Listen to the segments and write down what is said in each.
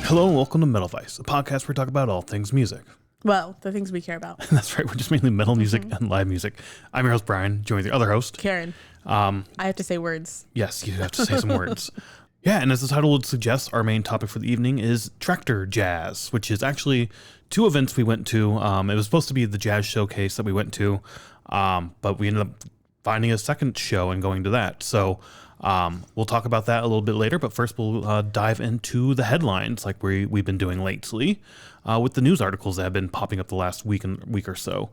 Hello and welcome to Metal Vice, a podcast where we talk about all things music. Well, the things we care about. That's right, we're just mainly metal music and live music. I'm your host, Brian, joined with the other host, Karen. I have to say words. Yes, you have to say some words. Yeah, and as the title would suggest, our main topic for the evening is Tractor Jazz, which is actually two events we went to. It was supposed to be the jazz showcase that we went to, but we ended up finding a second show and going to that. So we'll talk about that a little bit later, but first we'll dive into the headlines like we've been doing lately with the news articles that have been popping up the last week or so.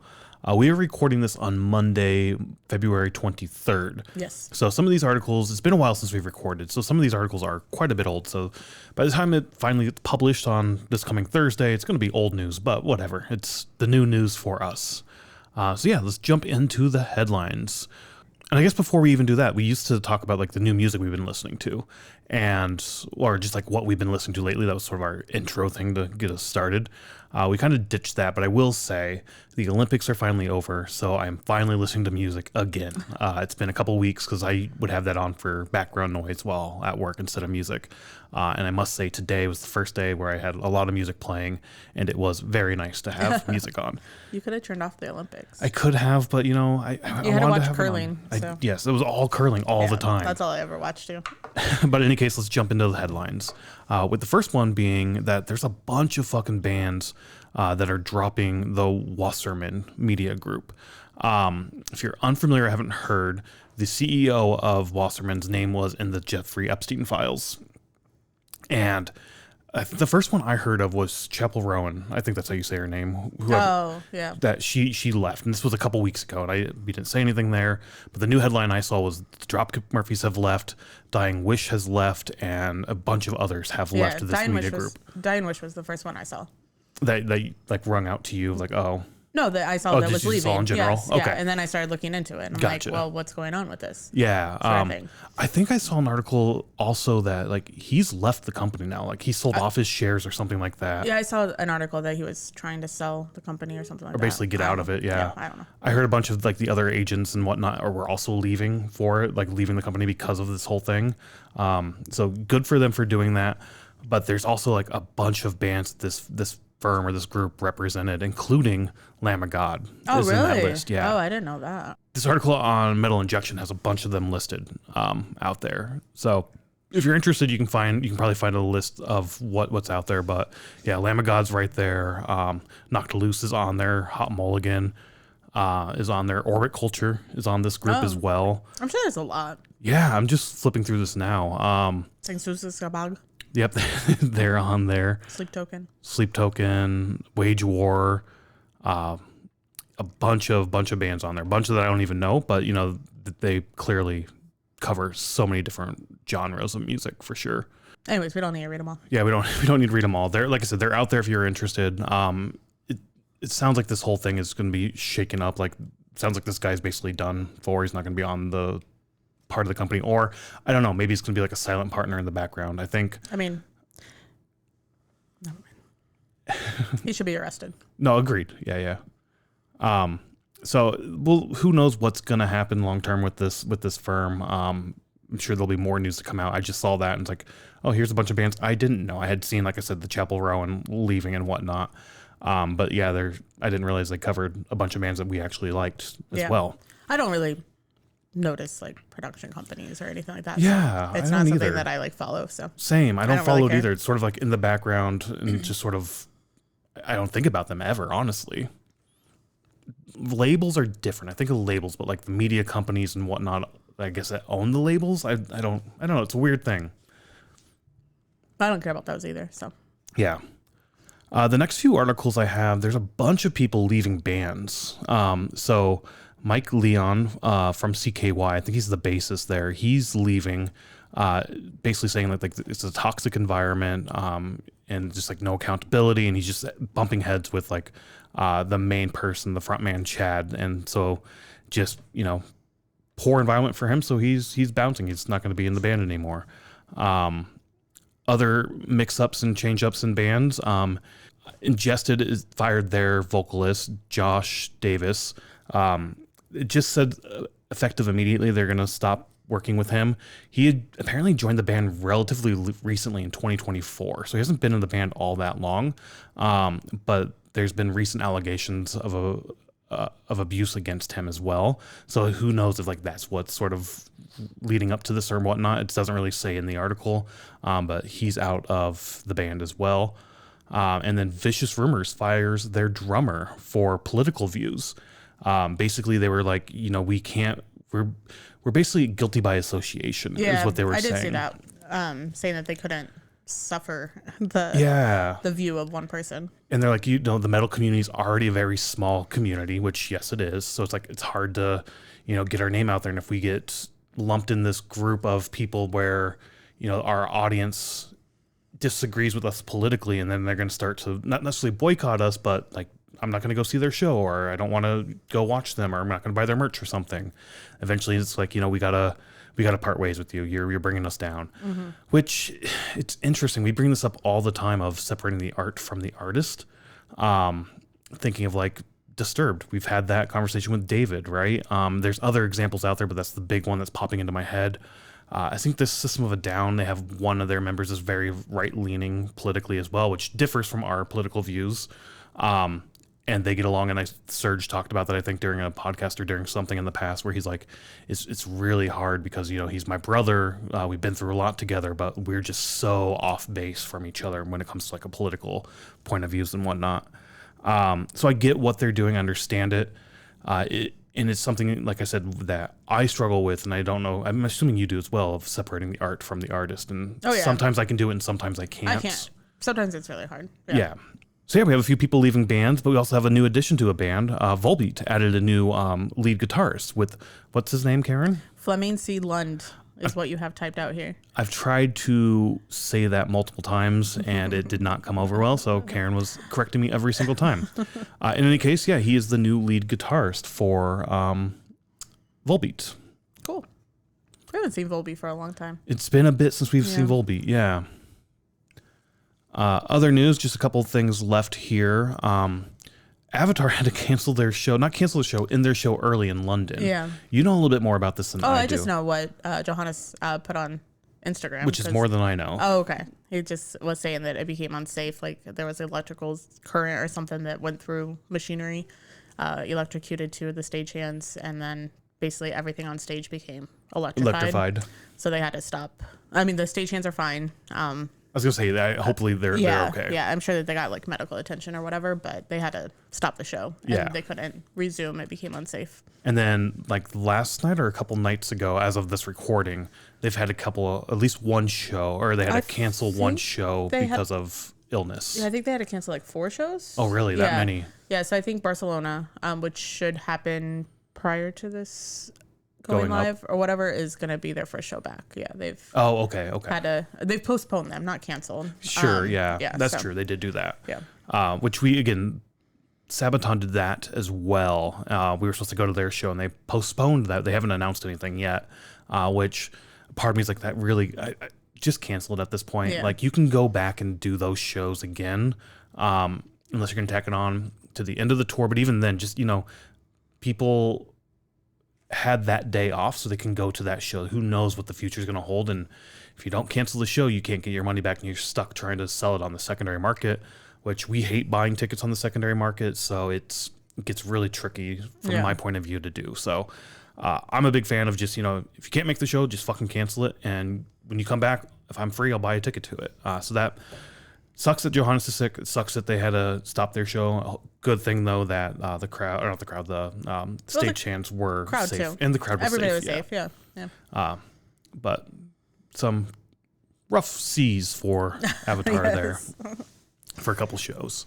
We are recording this on Monday, February 23rd. Yes. So some of these articles, it's been a while since we've recorded, so some of these articles are quite a bit old. So by the time it finally gets published on this coming Thursday, it's going to be old news, but whatever. It's the new news for us. So yeah, let's jump into the headlines. And I guess before we even do that, we used to talk about like the new music we've been listening to or just like what we've been listening to lately. That was sort of our intro thing to get us started. We kind of ditched that, but I will say the Olympics are finally over, so I'm finally listening to music again. It's been a couple weeks because I would have that on for background noise while at work instead of music. And I must say today was the first day where I had a lot of music playing, and it was very nice to have music on. You could have turned off the Olympics. I could have, but you had to watch curling. Yes, it was all curling all the time. That's all I ever watched too. But in any case, let's jump into the headlines. With the first one being that there's a bunch of fucking bands that are dropping the Wasserman Media Group. If you're unfamiliar or haven't heard, the CEO of Wasserman's name was in the Jeffrey Epstein files. And the first one I heard of was Chapel Rowan. I think that's how you say her name. Yeah. That she left. And this was a couple weeks ago, and we didn't say anything there. But the new headline I saw was the Dropkick Murphys have left, Dying Wish has left, and a bunch of others have left this media group. Dying Wish was the first one I saw. That like rung out to you like, oh. No, that I saw that was leaving. Saw in general? Yes, okay. Yeah, and then I started looking into it. And I'm Gotcha. like, well, what's going on with this? Yeah. I think I saw an article also that like he's left the company now. Like he sold off his shares or something like that. Yeah, I saw an article that he was trying to sell the company or something like that. Or basically get out of it, yeah. I don't know. I heard a bunch of like the other agents and whatnot were also leaving for it, like leaving the company because of this whole thing. So good for them for doing that. But there's also like a bunch of bands this firm or this group represented, including Lamb of God. Oh, is really? in that list. Yeah. Oh, I didn't know that. This article on Metal Injection has a bunch of them listed out there. So if you're interested, you can probably find a list of what's out there. But yeah, Lamb of God's right there. Knocked Loose is on there. Hot Mulligan is on there. Orbit Culture is on this group as well. I'm sure there's a lot. Yeah, I'm just flipping through this now. Yep, they're on there. Sleep Token, Wage War, a bunch of bands on there. A bunch that I don't even know, but they clearly cover so many different genres of music for sure. Anyways, we don't need to read them all. Yeah, we don't need to read them all. They're, like I said, they're out there if you're interested. It sounds like this whole thing is going to be shaken up. Like, it sounds like this guy's basically done for. He's not going to be on the part of the company, or I don't know, maybe it's gonna be like a silent partner in the background. I mean, never mind. He should be arrested. No, agreed. Yeah. So who knows what's gonna happen long term with this firm. I'm sure there'll be more news to come out. I just saw that and it's like, oh, here's a bunch of bands I didn't know. I had seen, like I said, the Chapel Rowan leaving and whatnot. But yeah, I didn't realize they covered a bunch of bands that we actually liked as well. I don't really notice like production companies or anything like that. Yeah, so it's not something that I like follow. So same. I don't follow really it either. It's sort of like in the background and just sort of, I don't think about them ever, honestly. Labels are different. I think of labels, but like the media companies and whatnot, I guess that own the labels. I don't know. It's a weird thing. I don't care about those either. So yeah. The next few articles I have, there's a bunch of people leaving bands. So Mike Leon from CKY, I think he's the bassist there. He's leaving, basically saying that like it's a toxic environment and just like no accountability, and he's just bumping heads with like the main person, the front man Chad, and so just poor environment for him. So he's bouncing. He's not going to be in the band anymore. Other mix-ups and change-ups in bands. Ingested is fired their vocalist Josh Davis. It just said effective immediately they're going to stop working with him. He had apparently joined the band relatively recently in 2024, so he hasn't been in the band all that long. But there's been recent allegations of abuse against him as well. So who knows if like that's what's sort of leading up to this or whatnot. It doesn't really say in the article, but he's out of the band as well. And then Vicious Rumors fires their drummer for political views. Basically, they were like, we're basically guilty by association is what they were saying. I did see that, saying that they couldn't suffer the view of one person. And they're like, the metal community is already a very small community, which yes, it is. So it's like, it's hard to, get our name out there. And if we get lumped in this group of people where, our audience disagrees with us politically, and then they're going to start to not necessarily boycott us, but like, I'm not going to go see their show, or I don't want to go watch them, or I'm not going to buy their merch or something. Eventually it's like, we gotta part ways with you. You're bringing us down, which it's interesting. We bring this up all the time of separating the art from the artist. Thinking of like Disturbed. We've had that conversation with David, right? There's other examples out there, but that's the big one that's popping into my head. I think this System of a Down, they have one of their members is very right-leaning politically as well, which differs from our political views. And they get along, and Serge talked about that, I think, during a podcast or during something in the past, where he's like, it's really hard because, he's my brother. We've been through a lot together, but we're just so off base from each other when it comes to like a political point of views and whatnot. So I get what they're doing, I understand it. And it's something, like I said, that I struggle with, and I don't know, I'm assuming you do as well, of separating the art from the artist. And sometimes I can do it and sometimes I can't. I can't. Sometimes it's really hard. Yeah. So we have a few people leaving bands, but we also have a new addition to a band. Volbeat added a new lead guitarist with, what's his name, Karen? Fleming C. Lund is what you have typed out here. I've tried to say that multiple times, and it did not come over well, so Karen was correcting me every single time. In any case, he is the new lead guitarist for Volbeat. Cool. I haven't seen Volbeat for a long time. It's been a bit since we've seen Volbeat, yeah. Other news, just a couple of things left here. Avatar had to cancel their show, not cancel the show, in their show early in London. Yeah. You know a little bit more about this than I do. I just know what Johannes put on Instagram. Which is more than I know. Oh, okay. He just was saying that it became unsafe. Like there was electrical current or something that went through machinery, electrocuted two of the stagehands, and then basically everything on stage became electrified. So they had to stop. I mean, the stagehands are fine. I was going to say that hopefully they're okay. Yeah, I'm sure that they got like medical attention or whatever, but they had to stop the show. And they couldn't resume. It became unsafe. And then like last night or a couple nights ago, as of this recording, they've had at least one show, or they had to cancel one show because of illness. Yeah, I think they had to cancel like 4 shows. Oh, really? That many? Yeah, so I think Barcelona, which should happen prior to this going live or whatever, is going to be their first show back. Yeah, they've they've postponed them, not canceled. Sure, that's true. They did do that. Yeah. Which we, again, Sabaton did that as well. We were supposed to go to their show, and they postponed that. They haven't announced anything yet, which part of me is like, that really, I just canceled at this point. Yeah. Like, you can go back and do those shows again, unless you're going to tack it on to the end of the tour. But even then, just, people had that day off so they can go to that show. Who knows what the future is going to hold? And if you don't cancel the show, you can't get your money back, and you're stuck trying to sell it on the secondary market, which we hate buying tickets on the secondary market. So it gets really tricky from my point of view to do. So I'm a big fan of just, if you can't make the show, just fucking cancel it. And when you come back, if I'm free, I'll buy a ticket to it. So that sucks that Johannes is sick. It sucks that they had to stop their show. Good thing though that the stagehands were safe, too. And the crowd was Everybody safe. was safe. Yeah. But some rough seas for Avatar there for a couple shows.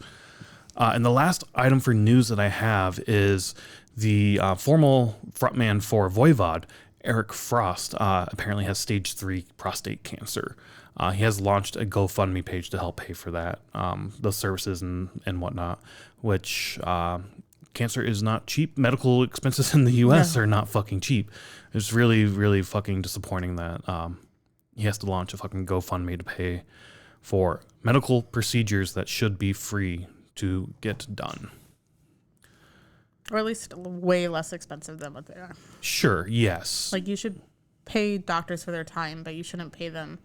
And the last item for news that I have is the formal frontman for Voivod, Eric Frost, apparently has stage 3 prostate cancer. He has launched a GoFundMe page to help pay for that, those services and whatnot, which cancer is not cheap. Medical expenses in the U.S. are not fucking cheap. It's really, really fucking disappointing that he has to launch a fucking GoFundMe to pay for medical procedures that should be free to get done. Or at least way less expensive than what they are. Sure, yes. Like, you should pay doctors for their time, but you shouldn't pay them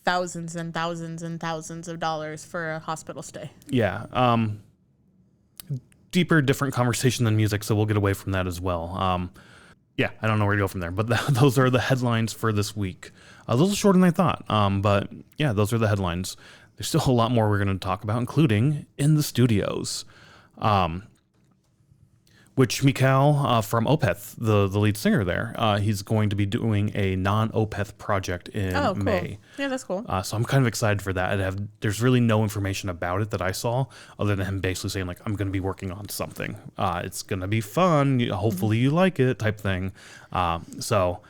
thousands and thousands and thousands of dollars for a hospital stay. Yeah. Deeper, different conversation than music, so we'll get away from that as well. Yeah, I don't know where to go from there, but those are the headlines for this week. A little shorter than I thought, but yeah, those are the headlines. There's still a lot more we're going to talk about, including in the studios, which Mikhail from Opeth, the lead singer there, he's going to be doing a non-Opeth project in May. Yeah, that's cool. So I'm kind of excited for that. There's really no information about it that I saw, other than him basically saying, like, I'm going to be working on something. It's going to be fun. Hopefully you like it, type thing. So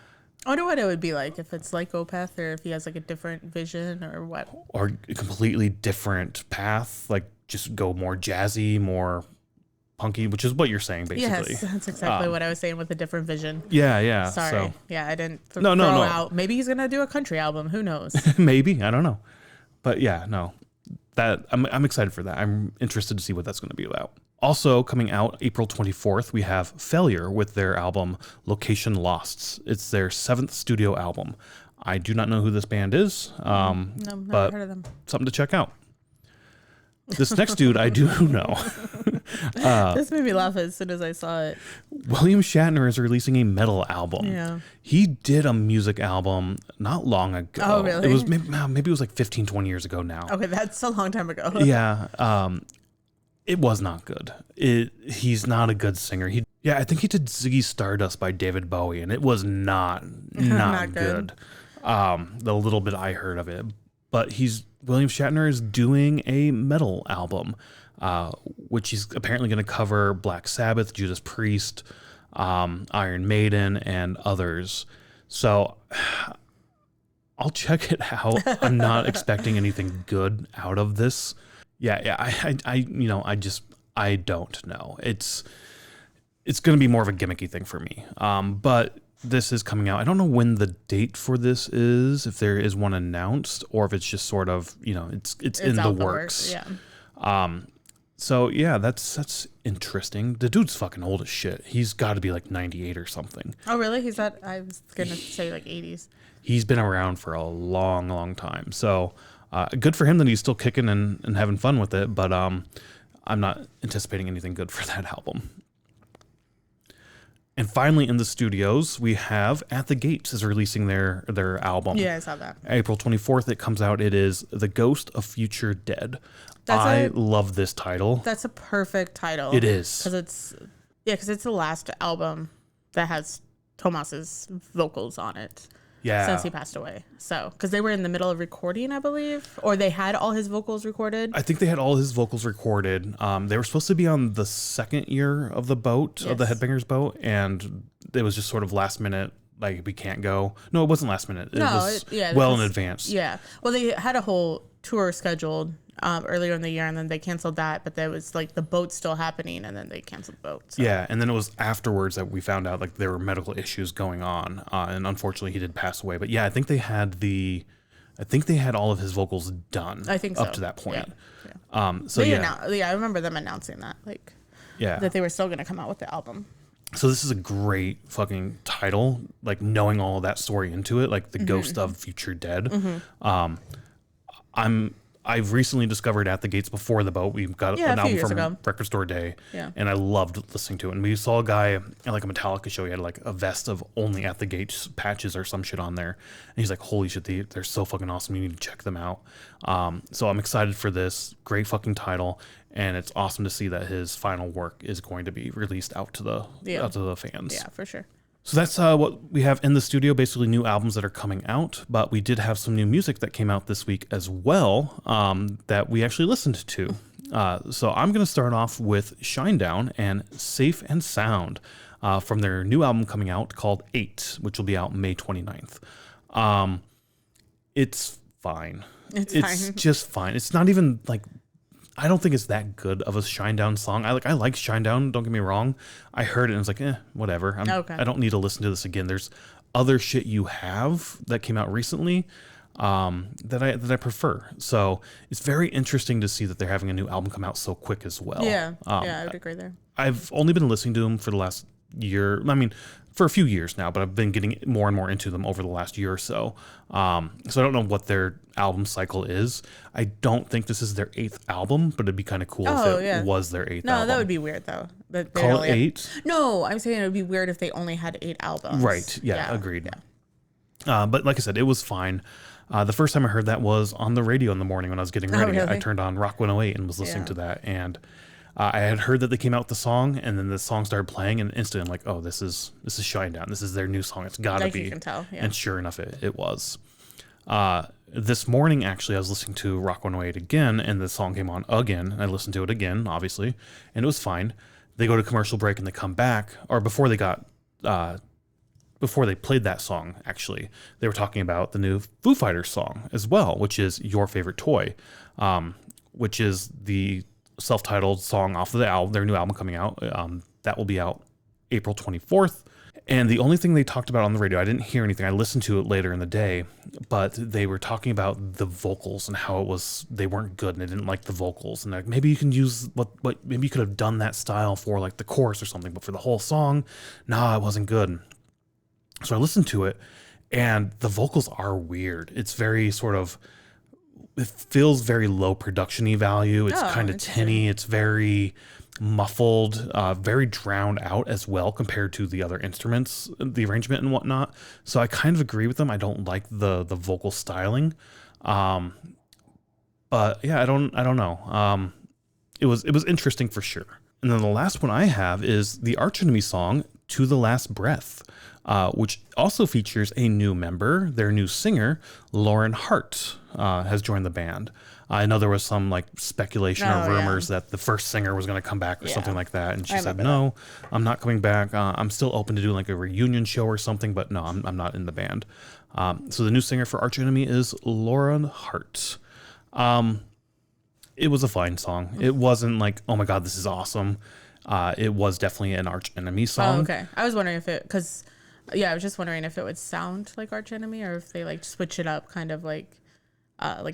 I wonder what it would be like if it's like Opeth, or if he has like a different vision, or what. Or a completely different path, like just go more jazzy, more punky, which is what you're saying, basically. Yes, that's exactly what I was saying, with a different vision. Yeah. Sorry. So, yeah, I didn't no. out. Maybe he's going to do a country album. Who knows? Maybe. I don't know. But yeah, no. That I'm excited for that. I'm interested to see what that's going to be about. Also coming out April 24th, we have Failure with their album Location Losts. It's their 7th studio album. I do not know who this band is, No, never heard of them. Something to check out. This next dude I do know. This made me laugh as soon as I saw it. William Shatner is releasing a metal album. Yeah. He did a music album not long ago. Oh, really? It was maybe it was like 15, 20 years ago now. Okay, that's a long time ago. Yeah. It was not good. He's not a good singer. I think he did Ziggy Stardust by David Bowie, and it was not good. The little bit I heard of it. But William Shatner is doing a metal album, which he's apparently going to cover Black Sabbath, Judas Priest, Iron Maiden, and others. So I'll check it out. I'm not expecting anything good out of this. Yeah. I don't know. It's going to be more of a gimmicky thing for me. But this is coming out. I don't know when the date for this is, if there is one announced, or if it's just sort of, it's in the works. Yeah. So yeah, that's interesting. The dude's fucking old as shit. He's got to be like 98 or something. Oh, really? I was going to say like 80s. He's been around for a long, long time. So good for him that he's still kicking and having fun with it. But I'm not anticipating anything good for that album. And finally, in the studios, we have At the Gates is releasing their album. Yeah, I saw that. April 24th, it comes out. It is The Ghost of Future Dead. I love this title. That's a perfect title. It is. Because it's the last album that has Tomas's vocals on it. Yeah. Since he passed away. So, because they were in the middle of recording, I believe, or they had all his vocals recorded. I think they had all his vocals recorded. They were supposed to be on the second year of the boat, of the Headbangers boat, and it was just sort of last minute, like, we can't go. No, it wasn't last minute. It was in advance. Yeah. Well, they had a whole tour scheduled earlier in the year, and then they canceled that, but there was like the boat still happening, and then they canceled the boat. So. Yeah, and then it was afterwards that we found out like there were medical issues going on, and unfortunately he did pass away. But yeah, I think they had all of his vocals done. I think so. Up to that point. Yeah. I remember them announcing that, that they were still going to come out with the album. So this is a great fucking title, like knowing all of that story into it, like the Ghost of Future Dead. I've recently discovered At the Gates before the boat. We've got an album from Record Store Day, and I loved listening to it. And we saw a guy at like a Metallica show. He had like a vest of only At the Gates patches or some shit on there, and he's like, "Holy shit, they're so fucking awesome! You need to check them out." So I'm excited for this. Great fucking title, and it's awesome to see that his final work is going to be released out to the fans. Yeah, for sure. So that's what we have in the studio, basically new albums that are coming out. But we did have some new music that came out this week as well that we actually listened to. So I'm going to start off with Shinedown and Safe and Sound from their new album coming out called 8, which will be out May 29th. It's fine. It's just fine. It's not even like... I don't think it's that good of a Shinedown song. I like Shinedown, don't get me wrong. I heard it and it's like, whatever. I don't need to listen to this again. There's other shit you have that came out recently that I prefer. So it's very interesting to see that they're having a new album come out so quick as well. Yeah, I would agree there. I've only been listening to them for the last year. I mean, for a few years now, but I've been getting more and more into them over the last year or so. So I don't know what their album cycle is. I don't think this is their 8th album, but it'd be kind of cool if it was their 8th album. No, that would be weird though. That they Call only it had- 8? No, I'm saying it would be weird if they only had 8 albums. Right. Yeah, agreed. Yeah. But like I said, it was fine. The first time I heard that was on the radio in the morning when I was getting ready. Really? I turned on Rock 108 and was listening to that. And I had heard that they came out with the song, and then the song started playing, and instantly I'm like, oh, this is Shinedown. This is their new song. It's got to Like be. you can tell, yeah. And sure enough, it was. This morning, actually, I was listening to Rock 108 again, and the song came on again. I listened to it again, obviously, and it was fine. They go to commercial break, and they come back, or before they played that song, actually, they were talking about the new Foo Fighters song as well, which is Your Favorite Toy, which is the self-titled song off of their new album coming out. That will be out April 24th. And the only thing they talked about on the radio, I didn't hear anything. I listened to it later in the day, but they were talking about the vocals and how they weren't good and they didn't like the vocals. And like, maybe you can use maybe you could have done that style for like the chorus or something, but for the whole song, nah, it wasn't good. So I listened to it, and the vocals are weird. It's very it feels very low production-y value. It's kind of tinny. It's very muffled, very drowned out as well compared to the other instruments, the arrangement and whatnot. So I kind of agree with them. I don't like the vocal styling. But yeah, I don't know. It was interesting for sure. And then the last one I have is the Arch Enemy song, To the Last Breath, which also features a new member. Their new singer, Lauren Hart, has joined the band. I know there was some like speculation or rumors that the first singer was going to come back or something like that. And she said, no, I'm not coming back. I'm still open to doing like a reunion show or something, but no, I'm not in the band. So the new singer for Arch Enemy is Lauren Hart. It was a fine song. It wasn't like, oh my God, this is awesome. It was definitely an Arch Enemy song. Oh, okay. I was wondering I was just wondering if it would sound like Arch Enemy or if they like switch it up, kind of like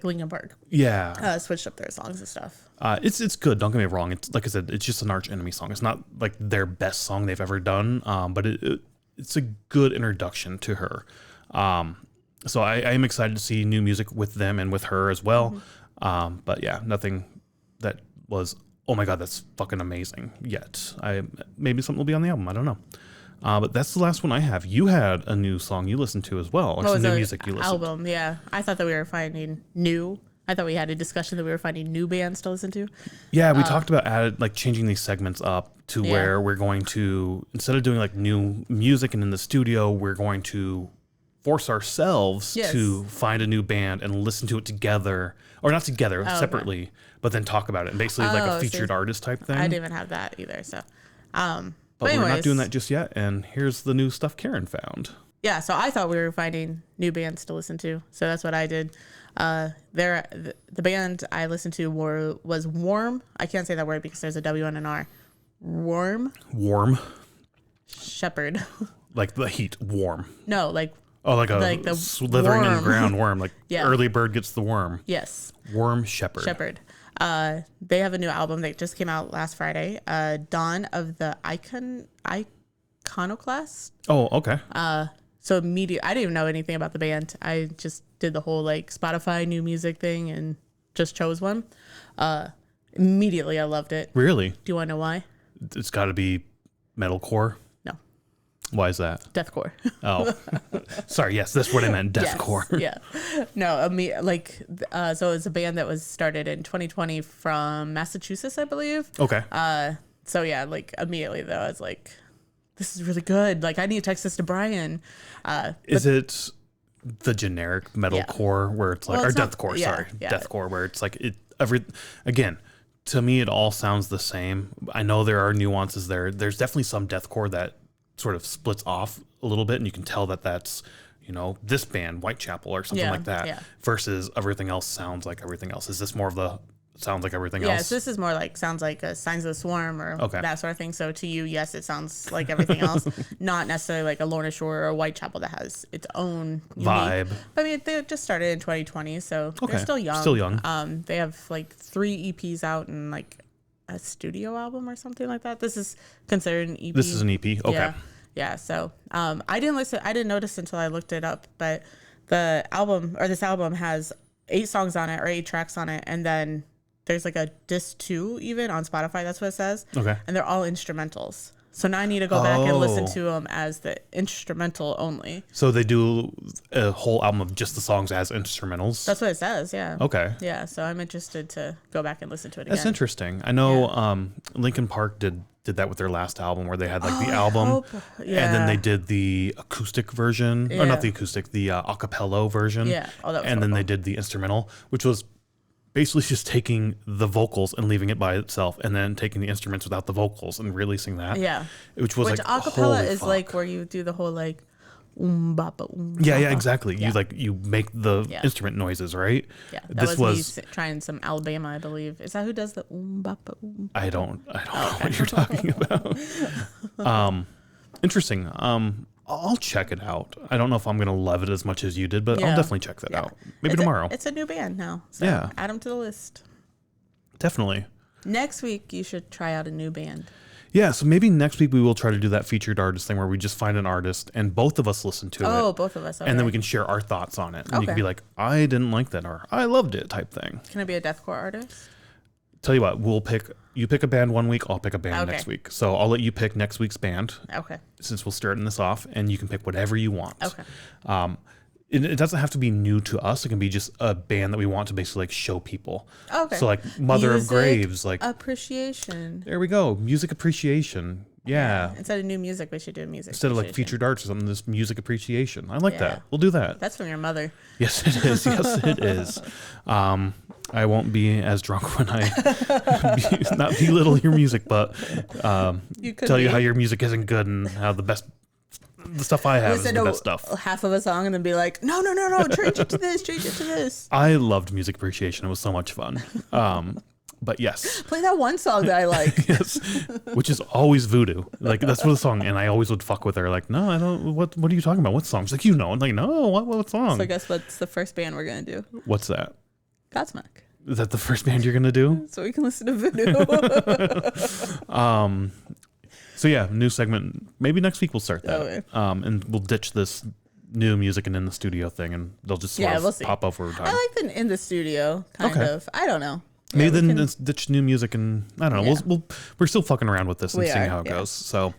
Linkin Park. Yeah. Switched up their songs and stuff. It's good. Don't get me wrong. It's like I said, it's just an Arch Enemy song. It's not like their best song they've ever done. But it's a good introduction to her. So I am excited to see new music with them and with her as well. Mm-hmm. But yeah, nothing that was, oh my God, that's fucking amazing yet. Maybe something will be on the album. I don't know. But that's the last one I have. You had a new song you listened to as well, or some new music you listened to. Album, yeah. I thought that we were finding I thought we had a discussion that we were finding new bands to listen to. Yeah, we talked about changing these segments up to where we're going to, instead of doing like new music and in the studio, we're going to force ourselves to find a new band and listen to it together, or not together, separately, but then talk about it. And basically like a featured artist type thing. I didn't even have that either, so... But we're not doing that just yet, and here's the new stuff Karen found. Yeah, so I thought we were finding new bands to listen to, so that's what I did. The band I listened to was Warm. I can't say that word because there's a W and an R. Warm Shepherd. Like the heat, warm. No, like... Oh, like the slithering worm. in the ground worm. Like early bird gets the worm. Yes. Warm Shepherd. They have a new album that just came out last Friday. Dawn of the Iconoclast. Oh, okay. So I didn't even know anything about the band. I just did the whole like Spotify new music thing and just chose one. Immediately I loved it. Really? Do you want to know why? It's got to be metalcore. No. Why is that? Deathcore. Oh, sorry. Yes, that's what I meant. Deathcore. Yes, yeah. No, so it's a band that was started in 2020 from Massachusetts, I believe. Okay. So yeah, like immediately though, I was like, this is really good. Like I need to text this to Brian. Is it the generic metalcore where it's like, or deathcore? Sorry, deathcore, where it's like again. To me, it all sounds the same. I know there are nuances there. There's definitely some deathcore that sort of splits off a little bit, and you can tell that that's, this band, Whitechapel or something like that, versus everything else sounds like everything else. Is this more of the sounds like everything else? Yeah, so this is more like sounds like Signs of the Swarm or that sort of thing. So to you, yes, it sounds like everything else, not necessarily like a Lorna Shore or Whitechapel that has its own vibe. But I mean, they just started in 2020, so they're still young. Still young. They have like 3 EPs out and like a studio album or something like that. This is considered an EP. This is an EP. Okay. Yeah. So I didn't notice until I looked it up, but this album has 8 songs on it, or 8 tracks on it, and then there's like a disc 2 even on Spotify. That's what it says. Okay. And they're all instrumentals. So now I need to go back and listen to them as the instrumental only. So they do a whole album of just the songs as instrumentals? That's what it says, yeah. Okay. Yeah, so I'm interested to go back and listen to it again. That's interesting. I know Linkin Park did that with their last album, where they had like the album and then they did the acoustic version, or not the acoustic, the acapella version. Yeah. Oh, that was and then they did the instrumental, which was basically just taking the vocals and leaving it by itself, and then taking the instruments without the vocals and releasing that. Yeah. Which was like acapella is like where you do the whole like bapa Yeah, exactly. Yeah. You make the instrument noises, right? Yeah. That was me trying some Alabama, I believe. Is that who does the bapa I don't know what you're talking about. Interesting. I'll check it out. I don't know if I'm going to love it as much as you did, but I'll definitely check that out. Maybe tomorrow. It's a new band now. So add them to the list. Definitely. Next week, you should try out a new band. Yeah, so maybe next week we will try to do that featured artist thing where we just find an artist and both of us listen to it. Oh, both of us. Okay. And then we can share our thoughts on it. And you can be like, I didn't like that, or I loved it type thing. Can it be a deathcore artist? Tell you what, you pick a band one week, I'll pick a band next week. So I'll let you pick next week's band. Okay. Since we'll start this off, and you can pick whatever you want. Okay. It doesn't have to be new to us. It can be just a band that we want to basically like show people. Okay. So like Mother of Graves, like appreciation. There we go. Music appreciation. Yeah. Instead of new music, we should do music. Instead of like featured arts or something, this music appreciation. I like that. We'll do that. That's from your mother. Yes, it is. Yes, it is. I won't be as drunk when I not belittle your music, but tell you how your music isn't good and how the stuff I have is the best stuff. Half of a song and then be like, no, change it to this. I loved music appreciation. It was so much fun. But yes. Play that one song that I like. Yes. Which is always Voodoo. Like that's what the song, and I always would fuck with her. Like, no, I don't. What are you talking about? What song? She's like, I'm like, no, what song? So guess what's the first band we're gonna do? What's that? Godsmack. Is that the first band you're gonna do? So we can listen to Voodoo. So yeah, new segment. Maybe next week we'll start that. Okay. And we'll ditch this new music and in the studio thing, and they'll just sort of pop up over time. I like the in the studio kind of. I don't know. Maybe then let's ditch new music, and I don't know. We're still fucking around with this and seeing how it goes. So,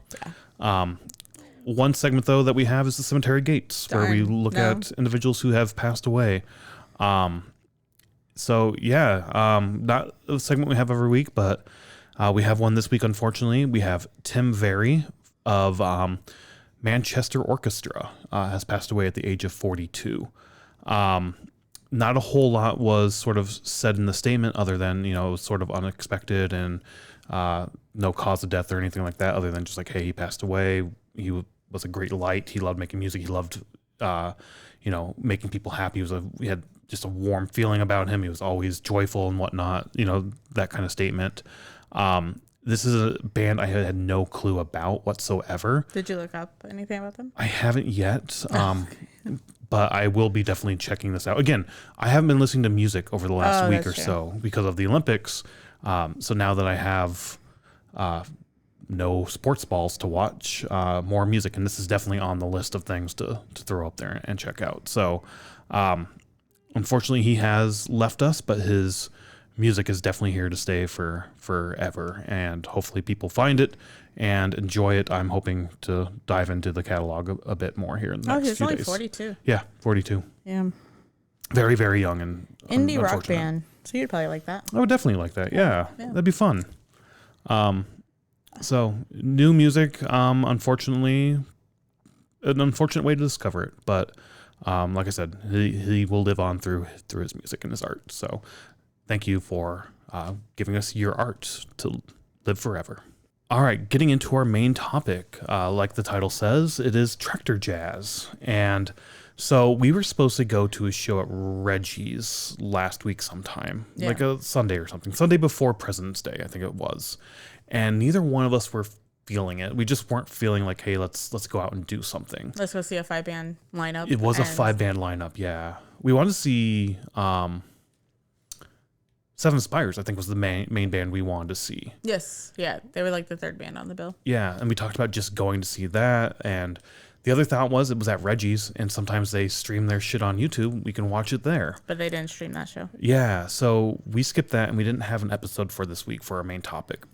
one segment though that we have is the cemetery gates, where we look at individuals who have passed away. So yeah, not a segment we have every week, but we have one this week. Unfortunately, we have Tim Very of Manchester Orchestra has passed away at the age of 42. Not a whole lot was sort of said in the statement, other than it was sort of unexpected and no cause of death or anything like that, other than just like, hey, he passed away. He was a great light. He loved making music. He loved making people happy. He had just a warm feeling about him. He was always joyful and whatnot. That kind of statement. This is a band I had no clue about whatsoever. Did you look up anything about them? I haven't yet. But I will be definitely checking this out. Again, I haven't been listening to music over the last week or so because of the Olympics. So now that I have no sports balls to watch, more music, and this is definitely on the list of things to throw up there and check out. So unfortunately, he has left us, but his music is definitely here to stay for forever, and hopefully people find it and enjoy it. I'm hoping to dive into the catalog a bit more here in the next few days. He's only 42. Yeah, 42. Yeah. Very, very young and indie rock band. So you'd probably like that. I would definitely like that. Yeah. That'd be fun. So new music, unfortunately, an unfortunate way to discover it, but like I said, he will live on through his music and his art. So thank you for giving us your art to live forever. All right, getting into our main topic, like the title says, it is Tractor Jazz. And so we were supposed to go to a show at Reggie's last week sometime, like a Sunday or something. Sunday before President's Day, I think it was. And neither one of us were feeling it. We just weren't feeling like, hey, let's go out and do something. Let's go see a 5-band lineup. It was a 5-band lineup, yeah. We wanted to see Seven Spires, I think, was the main band we wanted to see. Yes. Yeah. They were like the third band on the bill. Yeah, and we talked about just going to see that. And the other thought was it was at Reggie's, and sometimes they stream their shit on YouTube. We can watch it there. But they didn't stream that show. Yeah, so we skipped that, and we didn't have an episode for this week for our main topic.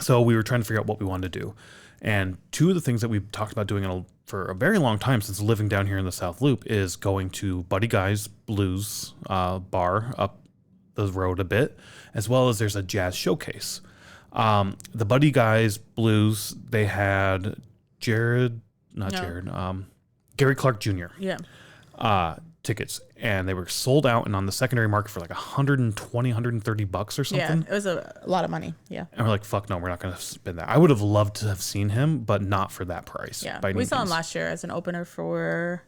So we were trying to figure out what we wanted to do. And two of the things that we've talked about doing for a very long time since living down here in the South Loop is going to Buddy Guy's Blues bar up the road a bit, as well as there's a jazz showcase. The Buddy Guys Blues, they had Gary Clark Jr. Yeah. Tickets, and they were sold out and on the secondary market for like $120-$130 or something. Yeah, it was a lot of money. Yeah. And we're like, fuck no, we're not going to spend that. I would have loved to have seen him, but not for that price. Yeah. By We saw him means. last year as an opener for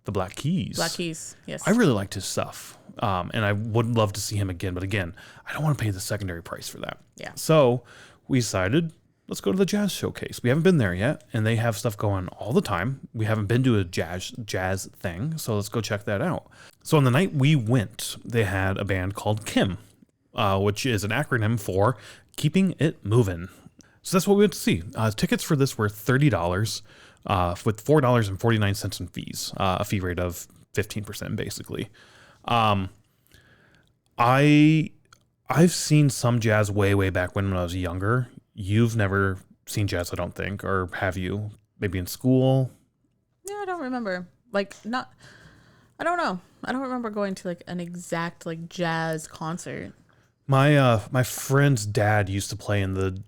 The Black Keys. Black Keys. Yes. I really liked his stuff. And I would love to see him again. But again, I don't want to pay the secondary price for that. Yeah. So we decided, let's go to the jazz showcase. We haven't been there yet, and they have stuff going all the time. We haven't been to a jazz thing, so let's go check that out. So on the night we went, they had a band called K.I.M, which is an acronym for Keeping It Movin'. So that's what we went to see. Tickets for this were $30 with $4.49 in fees, a fee rate of 15% basically. I've seen some jazz way back when I was younger. You've never seen jazz, I don't think, or have you? Maybe in school? Yeah, I don't remember. I don't know. I don't remember going to like an exact like jazz concert. My friend's dad used to play in the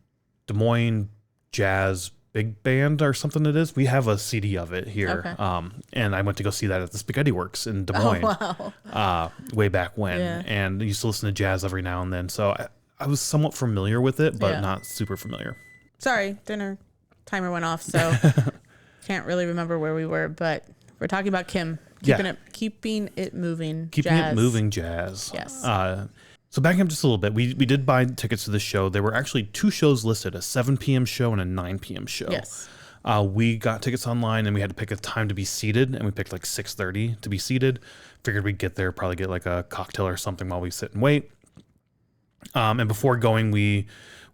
Des Moines Jazz Big Band or something it is. We have a CD of it here. Okay. And I went to go see that at the Spaghetti Works in Des Moines. Oh, wow. Way back when. Yeah. And I used to listen to jazz every now and then. So I was somewhat familiar with it, but Yeah. not super familiar. Sorry, dinner timer went off, so can't really remember where we were, but we're talking about K.I.M. Keeping it moving. Keeping jazz. it moving jazz. Yes. So backing up just a little bit, we did buy tickets to the show. There were actually two shows listed, a 7 p.m. show and a 9 p.m. show. Yes. We got tickets online and we had to pick a time to be seated, and we picked like 6:30 to be seated. Figured we'd get there, probably get like a cocktail or something while we sit and wait. And before going, we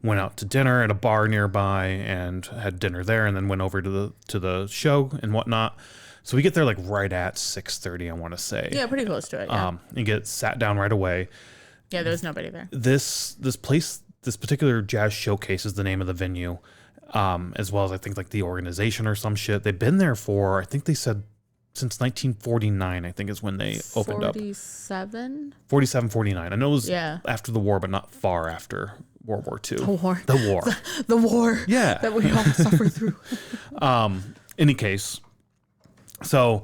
went out to dinner at a bar nearby and had dinner there, and then went over to the show and whatnot. So we get there like right at 6:30, I want to say. Yeah, pretty close to it. Yeah. And get sat down right away. Yeah, there was nobody there. This place, this particular jazz showcase is the name of the venue, as well as I think like the organization or some shit. They've been there for, I think they said since 1949, I think is when they opened up. 47? 47, 49. I know it was Yeah. after the war, but not far after World War II. The war. The war. The war. Yeah. That we all suffer through. Any case, so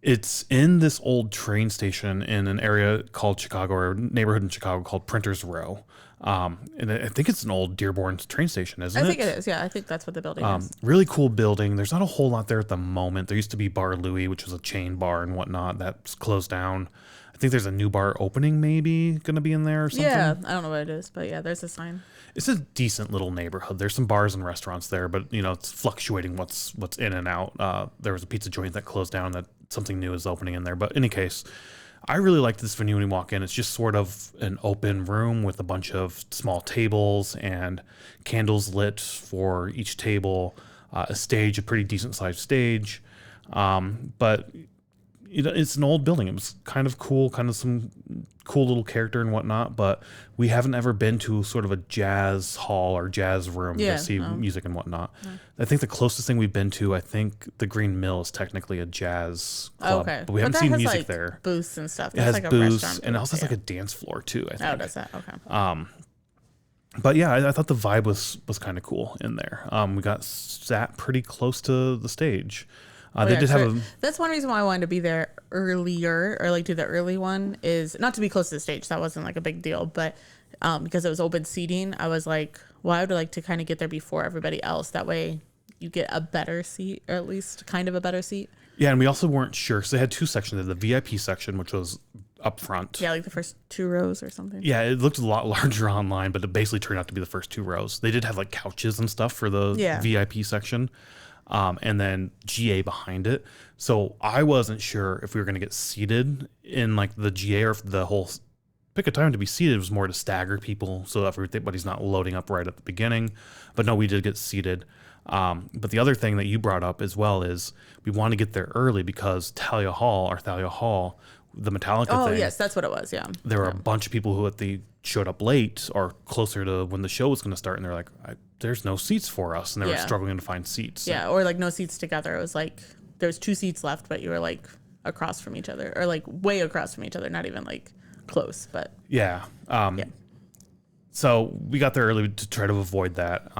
it's in this old train station in an area called Chicago, or neighborhood in Chicago called Printers Row. And I think it's an old Dearborn train station, isn't it? I think it is. Yeah, I think that's what the building is. Really cool building. There's not a whole lot there at the moment. There used to be Bar Louie, which was a chain bar and whatnot. That's closed down. I think there's a new bar opening maybe going to be in there or something. Yeah, I don't know what it is, but yeah, there's a sign. It's a decent little neighborhood. There's some bars and restaurants there, but it's fluctuating what's in and out. There was a pizza joint that closed down that something new is opening in there. But in any case, I really liked this venue when you walk in. It's just sort of an open room with a bunch of small tables and candles lit for each table, a stage, a pretty decent sized stage. But it's an old building. It was kind of cool, kind of some cool little character and whatnot, but we haven't ever been to sort of a jazz hall or jazz room to see music and whatnot. No. I think the closest thing we've been to, I think the Green Mill is technically a jazz club, but we haven't seen music there. Booths and stuff. It has like booths, and it also has like a dance floor too, I think. Oh, does that? Okay. But yeah, I thought the vibe was kind of cool in there. We got sat pretty close to the stage. They did have that's one reason why I wanted to be there earlier, or like do the early one, is not to be close to the stage. That wasn't like a big deal, but because it was open seating, I was like, well, I would like to kind of get there before everybody else. That way you get a better seat, or at least kind of a better seat. Yeah, and we also weren't sure. So they had two sections. The VIP section, which was up front. Yeah, like the first 2 rows or something. Yeah, it looked a lot larger online, but it basically turned out to be the first 2 rows. They did have like couches and stuff for the VIP section. And then GA behind it. So I wasn't sure if we were going to get seated in like the GA or if the whole pick a time to be seated. It was more to stagger people so everybody's not loading up right at the beginning. But no, we did get seated. But the other thing that you brought up as well is we want to get there early because Thalia Hall, the Metallica thing. Oh, yes, that's what it was, yeah. There were a bunch of people who showed up late or closer to when the show was going to start, and they're like, there's no seats for us, and they were struggling to find seats. Yeah, or like no seats together. It was like there's 2 seats left, but you were like across from each other, or like way across from each other, not even like close, but yeah. So we got there early to try to avoid that.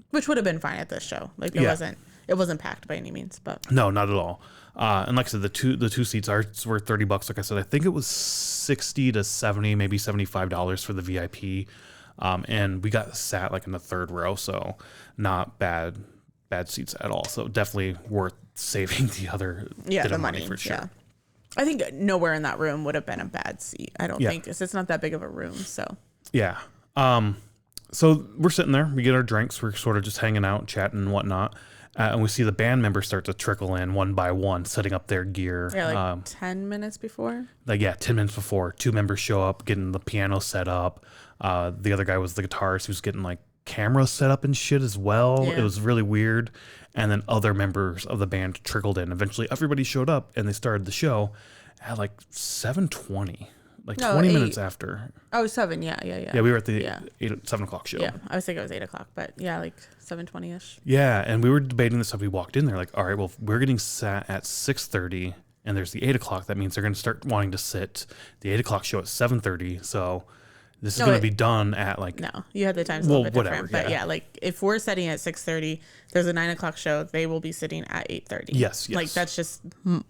Which would have been fine at this show. Like it wasn't packed by any means, but no, not at all. And like I said, the two seats were $30. Like I said, I think it was 60 to 70, maybe $75 for the VIP. And we got sat like in the 3rd row, so not bad seats at all. So definitely worth saving the other the money for sure. Yeah. I think nowhere in that room would have been a bad seat. I don't think it's not that big of a room. So yeah. So we're sitting there, we get our drinks, we're sort of just hanging out, chatting and whatnot. And we see the band members start to trickle in one by one, setting up their gear. Yeah, like 10 minutes before? 10 minutes before. 2 members show up, getting the piano set up. The other guy was the guitarist who's getting like cameras set up and shit as well. Yeah. It was really weird. And then other members of the band trickled in. Eventually, everybody showed up, and they started the show at like 7:20. Like 20 minutes after. Oh, 7, yeah. Yeah, we were at the 7 o'clock show. Yeah, I was thinking it was 8 o'clock, but yeah, like 7:20-ish. Yeah, and we were debating this stuff. We walked in there like, all right, well, we're getting sat at 6:30, and there's the 8 o'clock. That means they're going to start wanting to sit the 8 o'clock show at 7:30, so this is going to be done at like... No, you had the times a little bit different. But yeah, like if we're sitting at 6:30, there's a 9 o'clock show, they will be sitting at 8:30. Yes. Like that's just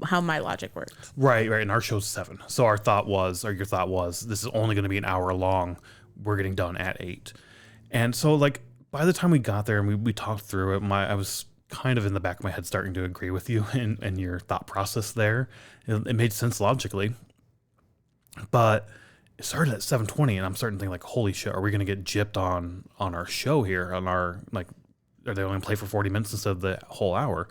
how my logic worked. Right. And our show's 7. So your thought was, this is only going to be an hour long. We're getting done at 8. And so like by the time we got there and we talked through it, I was kind of in the back of my head starting to agree with you and your thought process there. It made sense logically. But it started at 7:20, and I'm starting to think like, holy shit, are we going to get gypped on our show here? Are they only play for 40 minutes instead of the whole hour?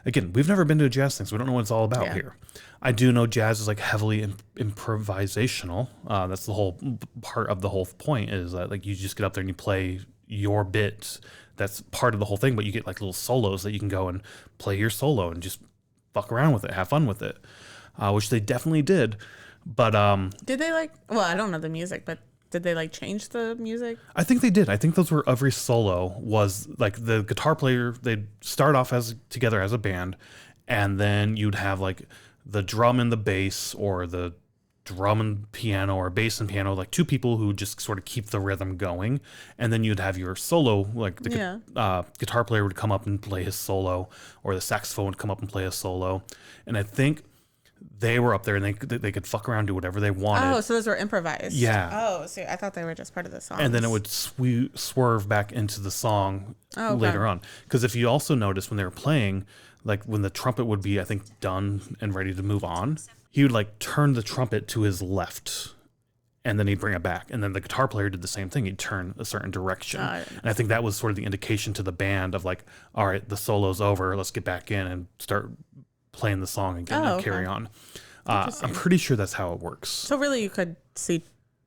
Again, we've never been to a jazz thing, so we don't know what it's all about here. I do know jazz is like heavily improvisational. That's the whole part of the whole point is that like you just get up there and you play your bit. That's part of the whole thing, but you get like little solos that you can go and play your solo and just fuck around with it, have fun with it, which they definitely did. But did they I don't know the music, but did they like change the music? I think they did. I think those were every solo was like the guitar player, they'd start off together as a band, and then you'd have like the drum and the bass, or the drum and piano, or bass and piano, like 2 people who just sort of keep the rhythm going. And then you'd have your solo, like the guitar player would come up and play his solo, or the saxophone would come up and play a solo. And I think they were up there and they could fuck around, do whatever they wanted. Oh, so those were improvised. Yeah. Oh, so I thought they were just part of the song. And then it would swerve back into the song later on. Because if you also notice when they were playing, like when the trumpet would be, I think, done and ready to move on, he would like turn the trumpet to his left, and then he'd bring it back. And then the guitar player did the same thing. He'd turn a certain direction. And I think that was sort of the indication to the band of like, all right, the solo's over. Let's get back in and start playing the song again and carry on. I'm pretty sure that's how it works. So really you could see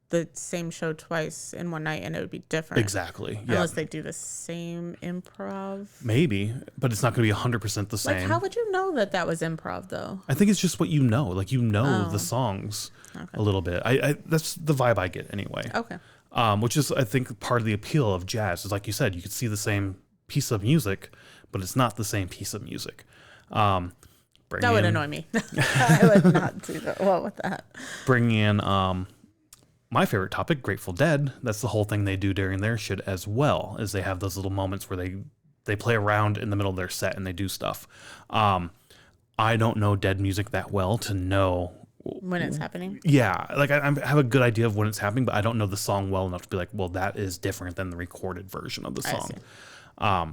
the same show twice in one night and it would be different. Exactly. Yeah. Unless they do the same improv. Maybe, but it's not going to be 100% the same. Like how would you know that was improv though? I think it's just what you know. Like the songs a little bit. I that's the vibe I get anyway. Okay. Which is, I think, part of the appeal of jazz. Is like you said, you could see the same piece of music, but it's not the same piece of music. That would annoy me. I would not do that. Well, with that. Bringing in my favorite topic, Grateful Dead. That's the whole thing they do during their shit as well, is they have those little moments where they play around in the middle of their set and they do stuff. I don't know Dead music that well to know when it's happening. Yeah, like I have a good idea of when it's happening, but I don't know the song well enough to be like, well, that is different than the recorded version of the song.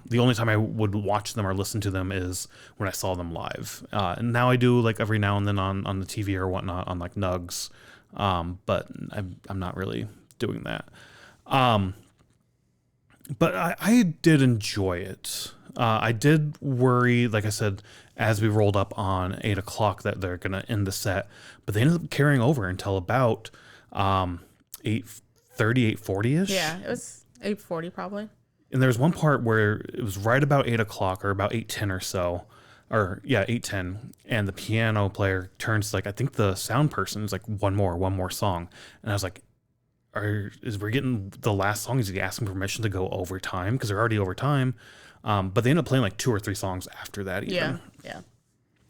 The only time I would watch them or listen to them is when I saw them live. And now I do like every now and then on the TV or whatnot on like Nugs. But I'm not really doing that. But I did enjoy it. I did worry, like I said, as we rolled up on 8 o'clock that they're going to end the set, but they ended up carrying over until about 8:30, 8:40ish. Yeah, it was 8:40 probably. And there was one part where it was right about 8 o'clock or about 8:10 or so. Or, yeah, 8:10. And the piano player turns, like, I think the sound person is like, one more song. And I was like, we're getting the last song? Is he asking permission to go over time? Because they're already over time. But they ended up playing like 2 or 3 songs after that even. Yeah.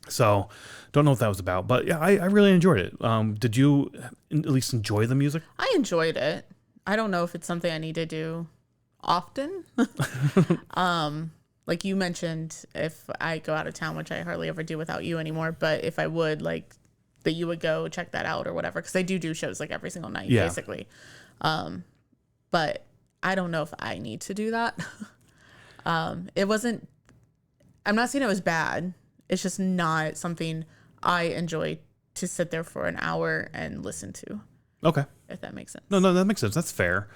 So, don't know what that was about. But, yeah, I really enjoyed it. Did you at least enjoy the music? I enjoyed it. I don't know if it's something I need to do often. Like you mentioned, if I go out of town, which I hardly ever do without you anymore, but if I would, like, that you would go check that out or whatever, because I do shows like every single night, basically. But I don't know if I need to do that. It wasn't, I'm not saying it was bad. It's just not something I enjoy to sit there for an hour and listen to. Okay. If that makes sense. No, that makes sense. That's fair.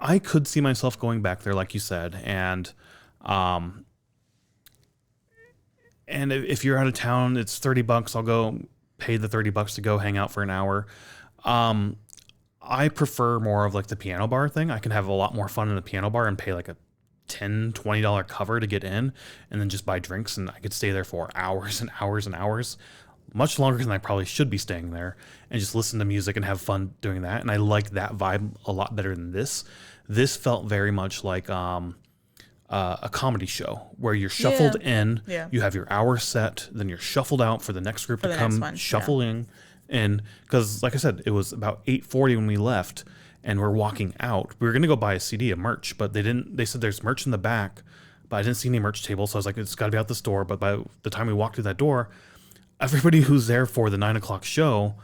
I could see myself going back there, like you said, and if you're out of town, it's $30. I'll go pay the $30 to go hang out for an hour. I prefer more of like the piano bar thing. I can have a lot more fun in the piano bar and pay like a $10, $20 cover to get in, and then just buy drinks, and I could stay there for hours and hours and hours, much longer than I probably should be staying there, and just listen to music and have fun doing that. And I like that vibe a lot better than this. This felt very much like a comedy show where you're shuffled in, you have your hour set, then you're shuffled out for the next group to come shuffling. And because, like I said, it was about 8:40 when we left, and we're walking out. We were gonna go buy a CD of merch, but they didn't. They said there's merch in the back, but I didn't see any merch table, so I was like, it's got to be out the store. But by the time we walked through that door, everybody who's there for the 9 o'clock show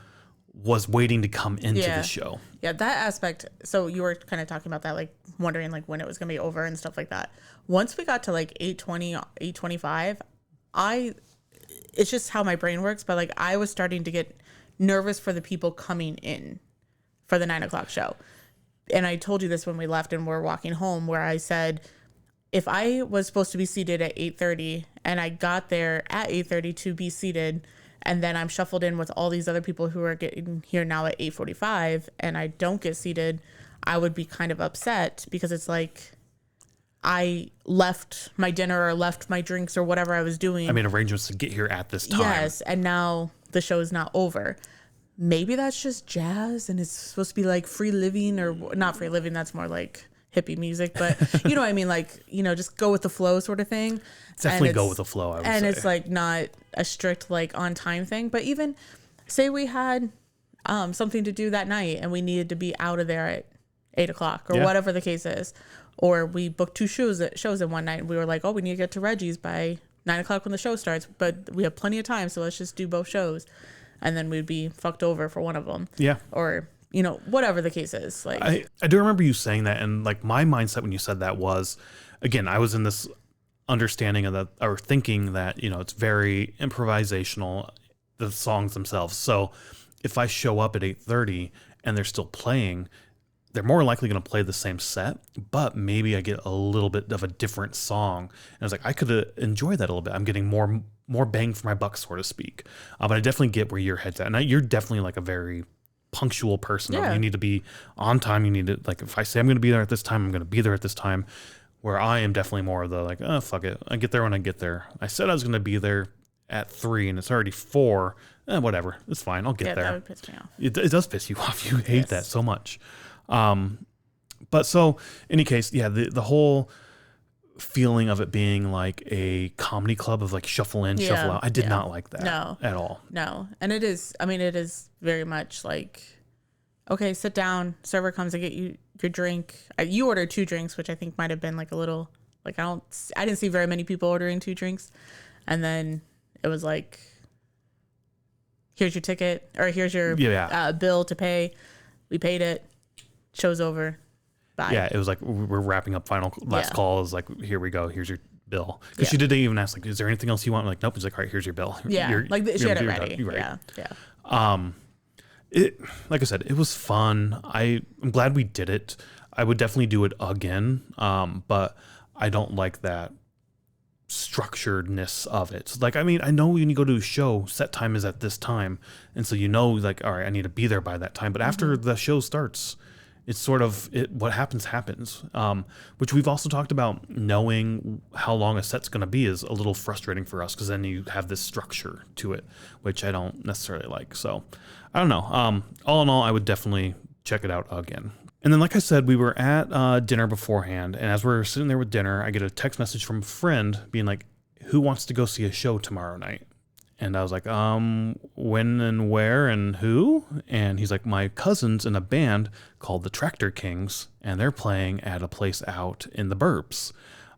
was waiting to come into the show. Yeah, that aspect. So you were kind of talking about that, like wondering like when it was gonna be over and stuff like that. Once we got to like 8:20, 8:25, it's just how my brain works. But like I was starting to get nervous for the people coming in for the 9 o'clock show. And I told you this when we left and we're walking home, where I said, if I was supposed to be seated at 8:30 and I got there at 8:30 to be seated, and then I'm shuffled in with all these other people who are getting here now at 8:45 and I don't get seated, I would be kind of upset, because it's like I left my dinner or left my drinks or whatever I was doing. I made arrangements to get here at this time. Yes, and now the show is not over. Maybe that's just jazz and it's supposed to be like free living, or not free living. That's more like hippie music, but you know what I mean? Like, you know, just go with the flow sort of thing. Definitely go with the flow, I would say. And it's like not a strict like on time thing, but even say we had something to do that night and we needed to be out of there at 8 o'clock or whatever the case is, or we booked 2 shows in one night and we were like, oh, we need to get to Reggie's by 9 o'clock when the show starts, but we have plenty of time, so let's just do both shows. And then we'd be fucked over for one of them. Yeah. Or, you know, whatever the case is. Like I do remember you saying that, and like my mindset when you said that was, again, I was in this understanding of that, or thinking that, you know, it's very improvisational, the songs themselves. So if I show up at 8:30 and they're still playing, they're more likely going to play the same set, but maybe I get a little bit of a different song. And I was like, I could enjoy that a little bit. I'm getting more bang for my buck, so to speak. But I definitely get where your head's at. And you're definitely like a very punctual person. You need to be on time. You need to, like, if I say I'm going to be there at this time, I'm going to be there at this time. Where I am definitely more of the like, oh, fuck it. I get there when I get there. I said I was going to be there at 3 and it's already 4. Whatever. It's fine. I'll get there. That would piss me off. It does piss you off. You hate that so much. But so in any case, the whole feeling of it being like a comedy club of like shuffle in, shuffle out. I did not like that at all. No. And it is very much like, okay, sit down, server comes to get you your drink. You ordered 2 drinks, which I think might've been like a little, like, I didn't see very many people ordering 2 drinks. And then it was like, here's your ticket, or here's your bill to pay. We paid it. Show's over. Bye. Yeah, it was like we're wrapping up last call. It was like, here we go. Here's your bill. Because she didn't even ask, like, is there anything else you want? I'm like, nope. It's like, all right, here's your bill. Yeah, she had it ready. Right. Yeah. Like I said, it was fun. I'm glad we did it. I would definitely do it again. But I don't like that structuredness of it. Like, I mean, I know when you go to a show, set time is at this time, and so you know, like, all right, I need to be there by that time. But after the show starts, it's sort of what happens. Which we've also talked about. Knowing how long a set's going to be is a little frustrating for us because then you have this structure to it, which I don't necessarily like. So I don't know. All in all, I would definitely check it out again. And then, like I said, we were at dinner beforehand, and as we're sitting there with dinner, I get a text message from a friend being like, "Who wants to go see a show tomorrow night?" And I was like, when and where and who? And he's like, my cousin's in a band called the Tractor Kings, and they're playing at a place out in the burbs.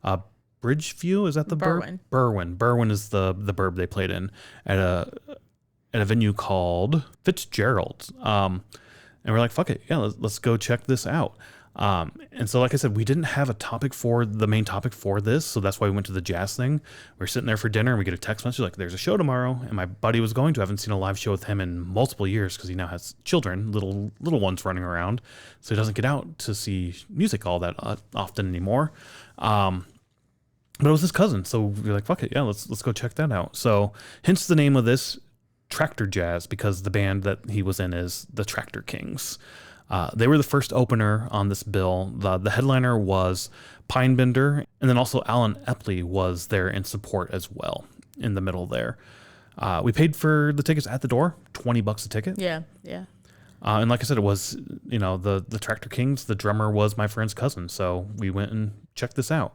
Bridgeview, is that the burb? Berwyn. Berwyn is the burb they played in at a venue called Fitzgerald's. And we're like, fuck it. Yeah, let's go check this out. And so, like I said, we didn't have the main topic for this. So that's why we went to the jazz thing. We're sitting there for dinner and we get a text message like, there's a show tomorrow. And my buddy was going to. I haven't seen a live show with him in multiple years because he now has children, little ones running around. So he doesn't get out to see music all that often anymore. But it was his cousin. So we're like, fuck it. Yeah, let's go check that out. So hence the name of this, Tractor Jazz, because the band that he was in is the Tractor Kings. They were the first opener on this bill. The headliner was Pinebender, and then also Allen Epley was there in support as well in the middle there. We paid for the tickets at the door, $20 a ticket. Yeah. And like I said, it was, the Tractor Kings. The drummer was my friend's cousin, so we went and checked this out.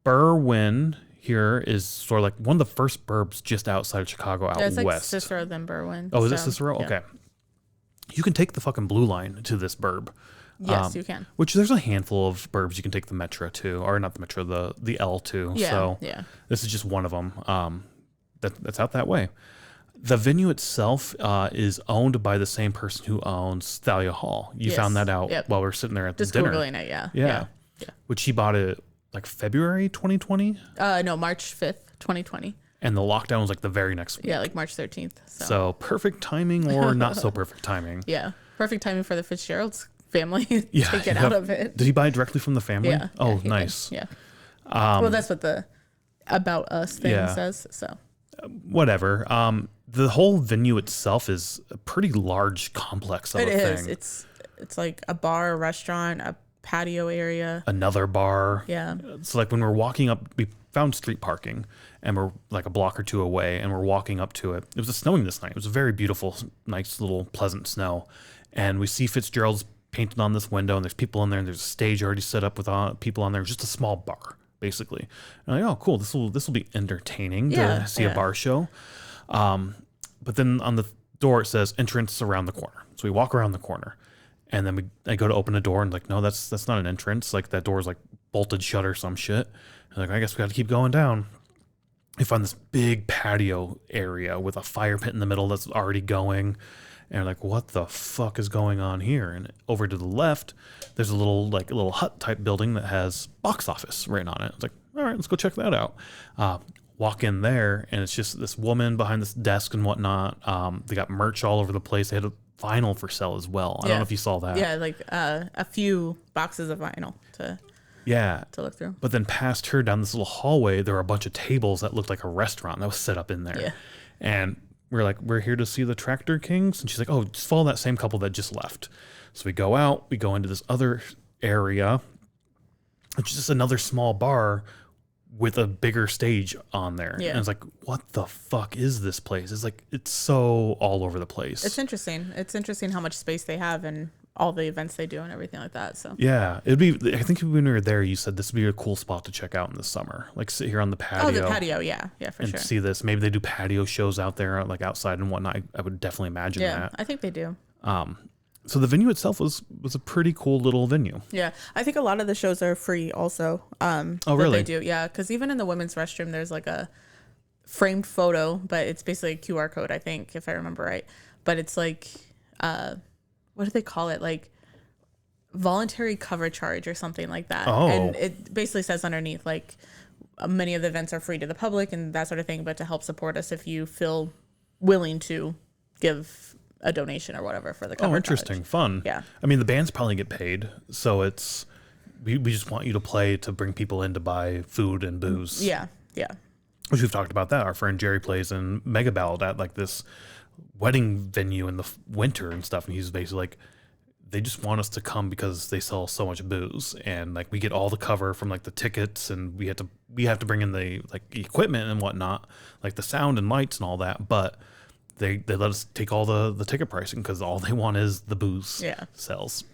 Berwyn here is sort of like one of the first burbs just outside of Chicago out it's west. Like Cicero than Berwyn. Oh, is it Cicero? Yeah. Okay. You can take the fucking blue line to this burb. Yes, you can. Which there's a handful of burbs you can take the Metro to, or not the Metro, the L to. Yeah, so this is just one of them that's out that way. The venue itself is owned by the same person who owns Thalia Hall. You found that out while we were sitting there at the dinner. Just Googling it, yeah. Which he bought it like February 2020? No, March 5th, 2020. And the lockdown was like the very next week. Yeah, like March 13th. So perfect timing or not so perfect timing. Yeah, perfect timing for the Fitzgerald's family to get out of it. Did he buy it directly from the family? Yeah. Oh, nice. Did. Yeah. Well, that's what the About Us thing says. So whatever. The whole venue itself is a pretty large complex of a thing. It's like a bar, a restaurant, a patio area. Another bar. Yeah. So like when we're walking up, we found street parking and we're like a block or two away and we're walking up to it. It was snowing this night. It was a very beautiful, nice little pleasant snow. And we see Fitzgerald's painted on this window and there's people in there and there's a stage already set up with people on there. Just a small bar, basically. And I'm like, oh, cool. This will be entertaining to see a bar show. But then on the door, it says entrance around the corner. So we walk around the corner and then I go to open a door and like, no, that's not an entrance. Like that door is like bolted shut or some shit. And like, I guess we got to keep going down. We find this big patio area with a fire pit in the middle that's already going. And we're like, what the fuck is going on here? And over to the left, there's a little hut type building that has box office written on it. It's like, all right, let's go check that out. Walk in there, and it's just this woman behind this desk and whatnot. They got merch all over the place. They had a vinyl for sale as well. I don't know if you saw that. Yeah, like a few boxes of vinyl to look through. But then past her down this little hallway, there were a bunch of tables that looked like a restaurant that was set up in there. Yeah. And we're like, we're here to see the Tractor Kings. And she's like, oh, just follow that same couple that just left. So we go out, we go into this other area, which is just another small bar with a bigger stage on there. Yeah. And it's like, what the fuck is this place? It's like, it's so all over the place. It's interesting. It's interesting how much space they have and all the events they do and everything like that. So yeah, it'd be, I think when we were there, you said this would be a cool spot to check out in the summer. Like sit here on the patio. Oh, the patio. Yeah, for sure. And see this. Maybe they do patio shows out there, like outside and whatnot. I would definitely imagine that. Yeah, I think they do. So the venue itself was a pretty cool little venue. Yeah, I think a lot of the shows are free also. Oh, really? They do, yeah. Because even in the women's restroom, there's like a framed photo, but it's basically a QR code, I think, if I remember right. But it's like, what do they call it? Like voluntary cover charge or something like that. Oh. And it basically says underneath, like, many of the events are free to the public and that sort of thing, but to help support us if you feel willing to give a donation or whatever for the cover. Oh, interesting. Charge. Fun. Yeah. I mean, the bands probably get paid, so it's we just want you to play to bring people in to buy food and booze. Yeah. Which we've talked about that. Our friend Jerry plays in Mega Ballad at like this wedding venue in the winter and stuff. And he's basically like, they just want us to come because they sell so much booze, and like we get all the cover from like the tickets, and we have to bring in the like equipment and whatnot, like the sound and lights and all that. But they let us take all the ticket pricing because all they want is the booze sales.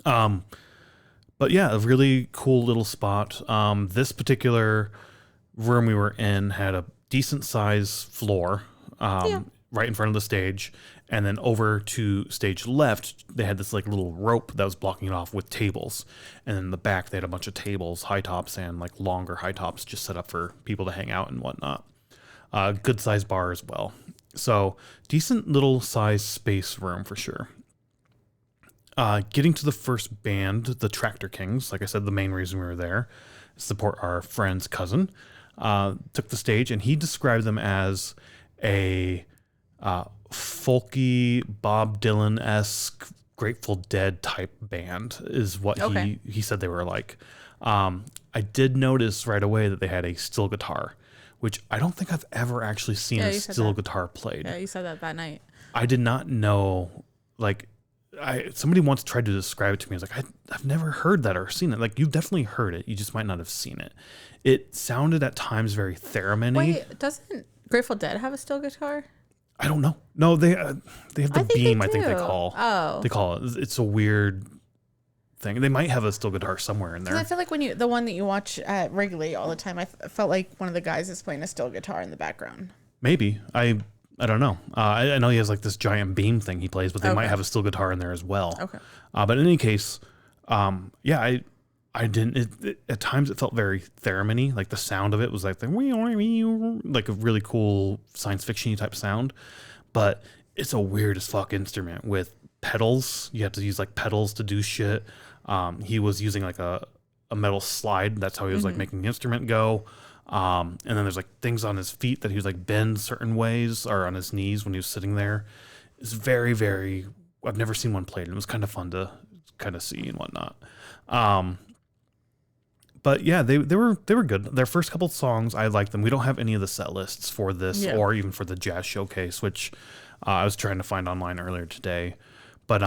But yeah, a really cool little spot. This particular room we were in had a decent size floor right in front of the stage, and then over to stage left they had this like little rope that was blocking it off with tables, and in the back they had a bunch of tables, high tops and like longer high tops, just set up for people to hang out and whatnot. Good size bar as well, so decent little size space room for sure. Getting to the first band, the Tractor Kings, like I said, the main reason we were there, support our friend's cousin, took the stage, and he described them as a folky Bob Dylan-esque Grateful Dead type band is what he said they were like. I did notice right away that they had a steel guitar, which I don't think I've ever actually seen a steel guitar played. Yeah, you said that night. I did not know, like, somebody once tried to describe it to me. I was like, I've never heard that or seen it. Like, you've definitely heard it. You just might not have seen it. It sounded at times very theremin-y. Wait, doesn't Grateful Dead have a steel guitar? I don't know. No, they have the beam. I think they call. Oh, they call it. It's a weird thing. They might have a steel guitar somewhere in there. I feel like the one that you watch regularly all the time, I felt like one of the guys is playing a steel guitar in the background. Maybe I don't know. I know he has like this giant beam thing he plays, but they might have a steel guitar in there as well. Okay. But in any case, I didn't. At times it felt very theremin-y. Like the sound of it was like like a really cool science fiction-y type sound. But it's a weird as fuck instrument with pedals. You have to use like pedals to do shit. He was using like a metal slide. That's how he was like making the instrument go. And then there's like things on his feet that he was like bend certain ways, or on his knees when he was sitting there. It's very, very. I've never seen one played, and it was kind of fun to kind of see and whatnot. But yeah, they were good. Their first couple of songs, I liked them. We don't have any of the set lists for this or even for the jazz showcase, which I was trying to find online earlier today. But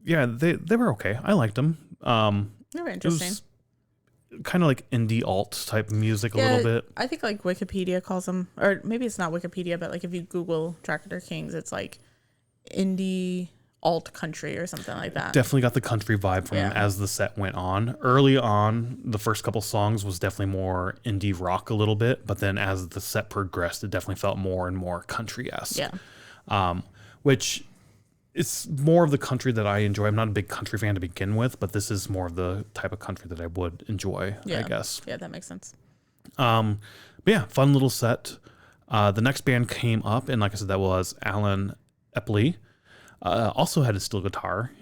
yeah, they were okay. I liked them. They were interesting. Kind of like indie alt type music a little bit. I think like Wikipedia calls them, or maybe it's not Wikipedia, but like if you Google Tractor Kings, it's like indie alt country or something like that. Definitely got the country vibe from them as the set went on. Early on, the first couple songs was definitely more indie rock a little bit, but then as the set progressed, it definitely felt more and more country-esque. Yeah. Which it's more of the country that I enjoy. I'm not a big country fan to begin with, but this is more of the type of country that I would enjoy, I guess. Yeah, that makes sense. But yeah, fun little set. The next band came up, and like I said, that was Allen Epley. Also had a steel guitar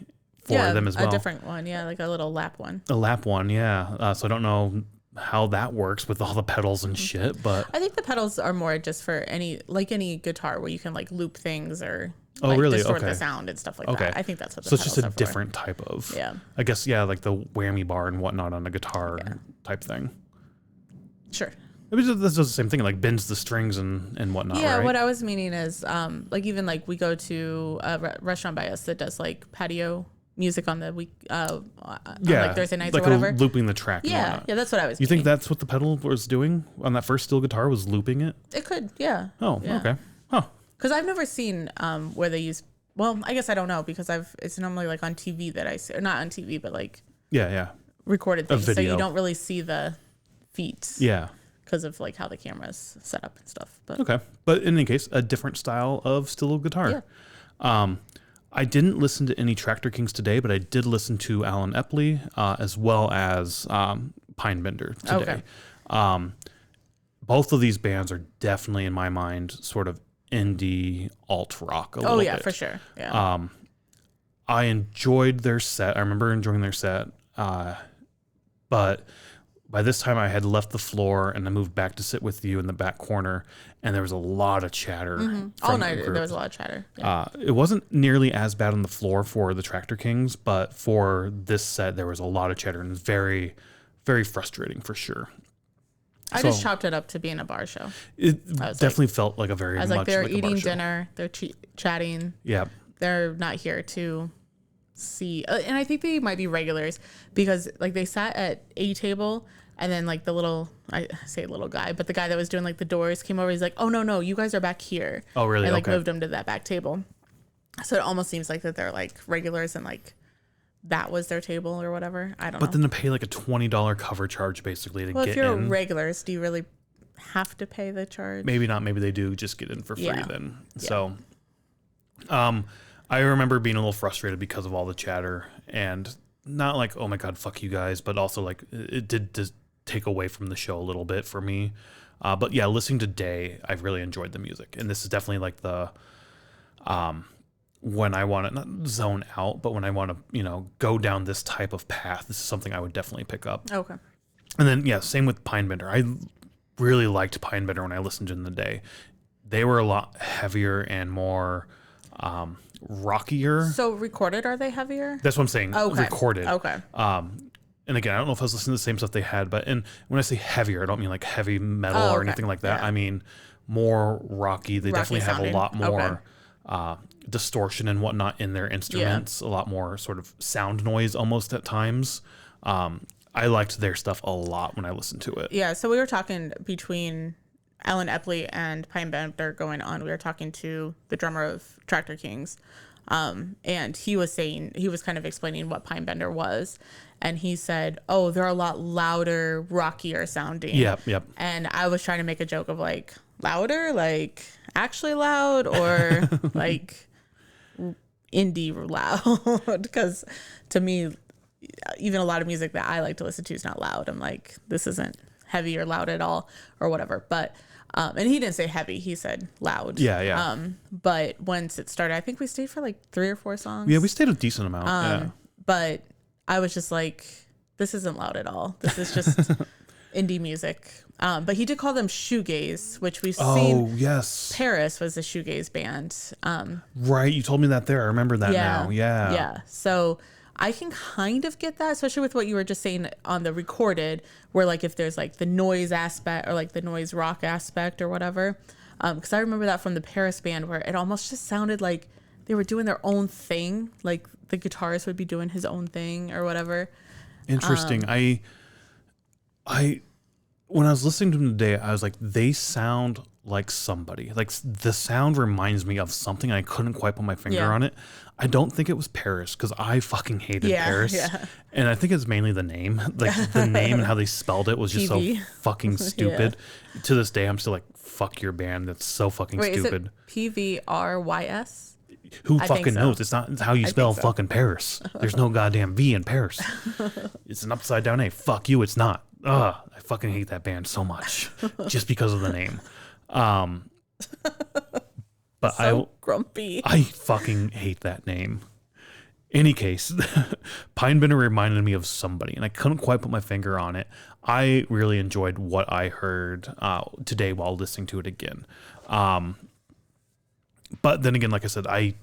for them as well. A different one, like a little lap one. A lap one, yeah. So I don't know how that works with all the pedals and shit, but I think the pedals are more just for any guitar where you can like loop things or distort the sound and stuff like that. I think that's what the pedals are for. So it's just a different type of, I guess, like the whammy bar and whatnot on a guitar type thing. Sure. This does the same thing, like bends the strings and whatnot. Yeah, right? What I was meaning is, like even like we go to a restaurant by us that does like patio music on the week, on like Thursday nights like or whatever, looping the track. Yeah, that's what I was. You think that's what the pedal was doing on that first steel guitar, was looping it? It could, yeah. Oh, okay. Oh, because I've never seen where they use. Well, I guess I don't know because it's normally like on TV that I see, or not on TV, but like recorded things, so you don't really see the feet. Yeah. Because of like how the camera's set up and stuff. But okay. But in any case, a different style of steel guitar. Yeah. I didn't listen to any Tractor Kings today, but I did listen to Allen Epley as well as Pinebender today. Okay. Both of these bands are definitely, in my mind, sort of indie alt rock a little bit. Oh, yeah, for sure. Yeah. I enjoyed their set. I remember enjoying their set. But by this time I had left the floor and I moved back to sit with you in the back corner, and there was a lot of chatter. All night there was a lot of chatter. Yeah. It wasn't nearly as bad on the floor for the Tractor Kings, but for this set there was a lot of chatter, and it was very, very frustrating for sure. I just chopped it up to being a bar show. It definitely felt like a very I was much like, they're like a bar eating show. dinner, they're chatting. Yeah. They're not here to see. And I think they might be regulars because like they sat at a table, and then like the little, I say little guy, but the guy that was doing like the doors came over. He's like, oh, no, you guys are back here. Oh, really? And like Okay. moved them to that back table. So it almost seems like that they're like regulars and like that was their table or whatever. I don't know. But then to pay like a $20 cover charge basically to Well, get if you're in. regulars, do you really have to pay the charge? Maybe not. Maybe they do just get in for free then. Yeah. So, I remember being a little frustrated because of all the chatter, and not like, oh my God, fuck you guys, but also like it did just take away from the show a little bit for me. But yeah, listening to Day, I've really enjoyed the music, and this is definitely like the, when I want to not zone out, but when I want to, go down this type of path, this is something I would definitely pick up. Okay. And then, yeah, same with Pinebender. I really liked Pinebender when I listened to them in the day. They were a lot heavier and more rockier. So recorded, are they heavier? That's what I'm saying. Okay. Recorded. Okay. And again, I don't know if I was listening to the same stuff they had, but when I say heavier, I don't mean like heavy metal or anything like that. Yeah. I mean more rocky. They Rocky definitely sounding. have a lot more distortion and whatnot in their instruments. A lot more sort of sound noise almost at times. I liked their stuff a lot when I listened to it. Yeah, so we were talking between Allen Epley and Pinebender going on. We were talking to the drummer of Tractor Kings, and he was kind of explaining what Pinebender was, and he said, "Oh, they're a lot louder, rockier sounding." Yep. And I was trying to make a joke of like louder, like actually loud, or like indie loud, because to me, even a lot of music that I like to listen to is not loud. I'm like, this isn't heavy or loud at all or whatever. But, and he didn't say heavy, he said loud. Yeah. But once it started, I think we stayed for like 3 or 4 songs. Yeah, we stayed a decent amount. Yeah. But I was just like, this isn't loud at all. This is just indie music. But he did call them shoegaze, which we've seen. Oh, yes. Paris was a shoegaze band. Right. You told me that there. I remember that now. Yeah. Yeah. So I can kind of get that, especially with what you were just saying on the recorded, where like if there's like the noise aspect or like the noise rock aspect or whatever. Because I remember that from the Paris band where it almost just sounded like they were doing their own thing. Like the guitarist would be doing his own thing or whatever. Interesting. I when I was listening to them today, I was like, they sound like somebody. Like the sound reminds me of something. I couldn't quite put my finger on it. I don't think it was Paris because I fucking hated Paris. Yeah. And I think it's mainly the name. Like the name and how they spelled it was just PV. so fucking stupid. To this day, I'm still like, fuck your band. That's so fucking stupid. Is it PVRYS? Who I fucking think so. knows? It's not how you spell so. fucking Paris. There's no goddamn V in Paris. It's an upside down A. Fuck you, it's not. Ugh, I fucking hate that band so much just because of the name. But So grumpy. I fucking hate that name. Any case, Pinebender reminded me of somebody, and I couldn't quite put my finger on it. I really enjoyed what I heard today while listening to it again. But then again, like I said, I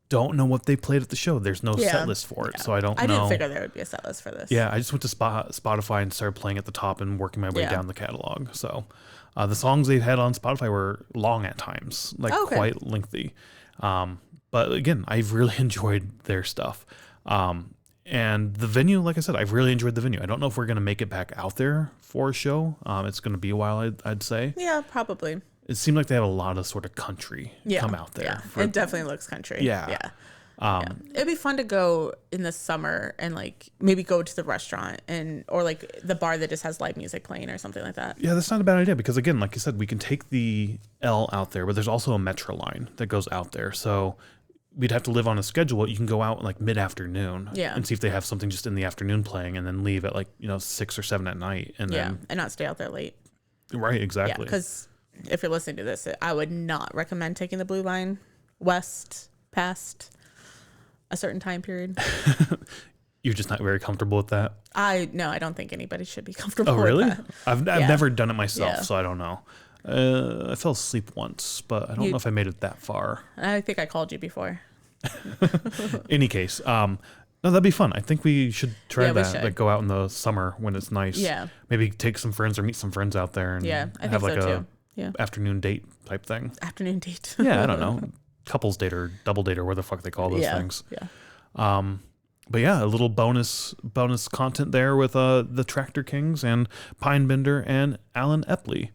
don't know what they played at the show. There's no set list for it, so I don't know. I didn't figure there would be a set list for this. Yeah, I just went to Spotify and started playing at the top and working my way down the catalog. So the songs they had on Spotify were long at times, like quite lengthy. But again, I've really enjoyed their stuff. And the venue, like I said, I've really enjoyed the venue. I don't know if we're going to make it back out there for a show. It's going to be a while, I'd say. Yeah, probably. It seemed like they had a lot of sort of country come out there. Yeah, it definitely looks country. Yeah. It'd be fun to go in the summer and like maybe go to the restaurant or like the bar that just has live music playing or something like that. Yeah, that's not a bad idea because again, like you said, we can take the L out there, but there's also a metro line that goes out there. So we'd have to live on a schedule. You can go out like mid-afternoon and see if they have something just in the afternoon playing and then leave at like, 6 or 7 at night. And then, and not stay out there late. Right, exactly. Yeah, because if you're listening to this, I would not recommend taking the Blue Line west past a certain time period. You're just not very comfortable with that? No, I don't think anybody should be comfortable Oh, really? with that. I've never done it myself, Yeah. so I don't know. I fell asleep once, but I don't know if I made it that far. I think I called you before. Any case, no, that'd be fun. I think we should try We that. should. Like go out in the summer when it's nice. Yeah. Maybe take some friends or meet some friends out there and Yeah, I have think like so a too. Yeah. afternoon date type thing. Afternoon date. Yeah, I don't know. Couples date or double date or where the fuck they call those things. Yeah. But yeah, a little bonus content there with the Tractor Kings and Pinebender and Allen Epley.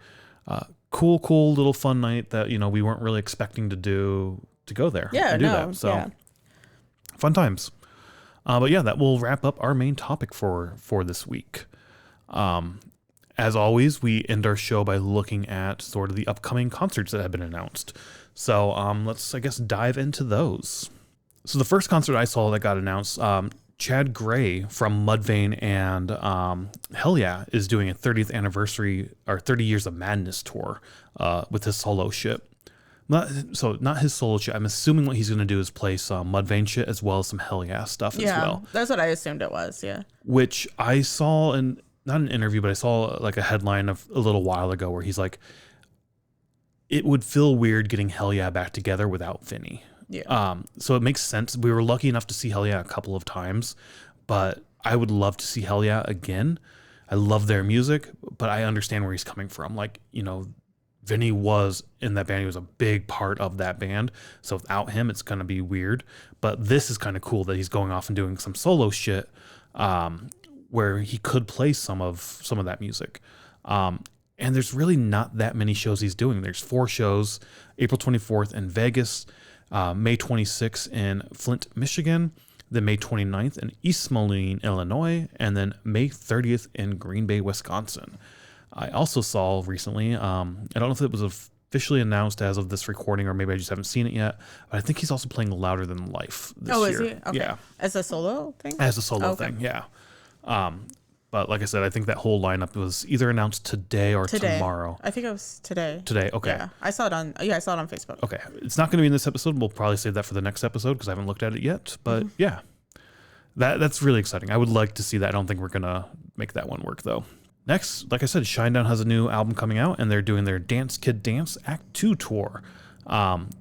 Cool little fun night that we weren't really expecting to go there. Yeah, and do no, that. So yeah. fun times. But yeah, that will wrap up our main topic for this week. As always, we end our show by looking at sort of the upcoming concerts that have been announced. So let's, I guess, dive into those. So the first concert I saw that got announced, Chad Gray from Mudvayne and Hell Yeah is doing a 30th anniversary or 30 Years of Madness tour with his solo shit. Not his solo shit. I'm assuming what he's going to do is play some Mudvayne shit as well as some Hell Yeah stuff as well. That's what I assumed it was, yeah. Which I saw in, not an interview, but I saw like a headline of a little while ago where he's like, it would feel weird getting Hell Yeah back together without Vinny. Yeah. So it makes sense. We were lucky enough to see Hell Yeah a couple of times, but I would love to see Hell Yeah again. I love their music, but I understand where he's coming from. Like, Vinny was in that band. He was a big part of that band. So without him, it's going to be weird. But this is kind of cool that he's going off and doing some solo shit where he could play some of that music. And there's really not that many shows he's doing. There's 4 shows, April 24th in Vegas, May 26th in Flint, Michigan, then May 29th in East Moline, Illinois, and then May 30th in Green Bay, Wisconsin. I also saw recently, I don't know if it was officially announced as of this recording or maybe I just haven't seen it yet, but I think he's also playing Louder Than Life this year. Is he? Okay. Yeah. As a solo thing? As a solo thing, yeah. But like I said, I think that whole lineup was either announced today or tomorrow. I think it was today. Today, okay. Yeah, I saw it on Facebook. Okay. It's not going to be in this episode. We'll probably save that for the next episode because I haven't looked at it yet. But yeah, that's really exciting. I would like to see that. I don't think we're going to make that one work though. Next, like I said, Shinedown has a new album coming out and they're doing their Dance Kid Dance Act 2 tour.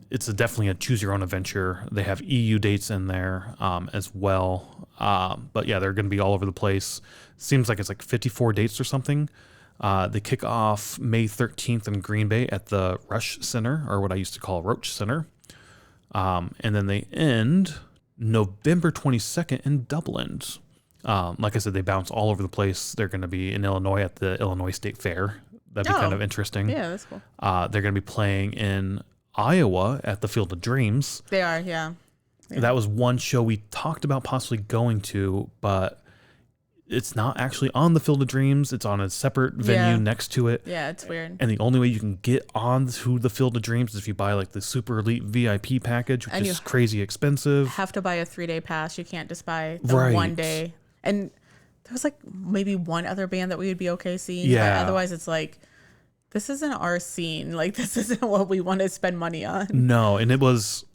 It's definitely a choose your own adventure. They have EU dates in there as well. But yeah, they're going to be all over the place. Seems like it's like 54 dates or something. They kick off May 13th in Green Bay at the Rush Center, or what I used to call Roach Center. And then they end November 22nd in Dublin. Like I said, they bounce all over the place. They're going to be in Illinois at the Illinois State Fair. That'd be kind of interesting. Yeah, that's cool. They're going to be playing in Iowa at the Field of Dreams. They are, yeah. That was one show we talked about possibly going to, but it's not actually on the Field of Dreams. It's on a separate venue next to it. Yeah, it's weird. And the only way you can get on to the Field of Dreams is if you buy like the super elite VIP package, which is crazy expensive. Have to buy a 3-day pass. You can't just buy the 1 day. And there was like maybe one other band that we would be okay seeing. Yeah. But otherwise, it's like, this isn't our scene. Like, this isn't what we want to spend money on. No, and it was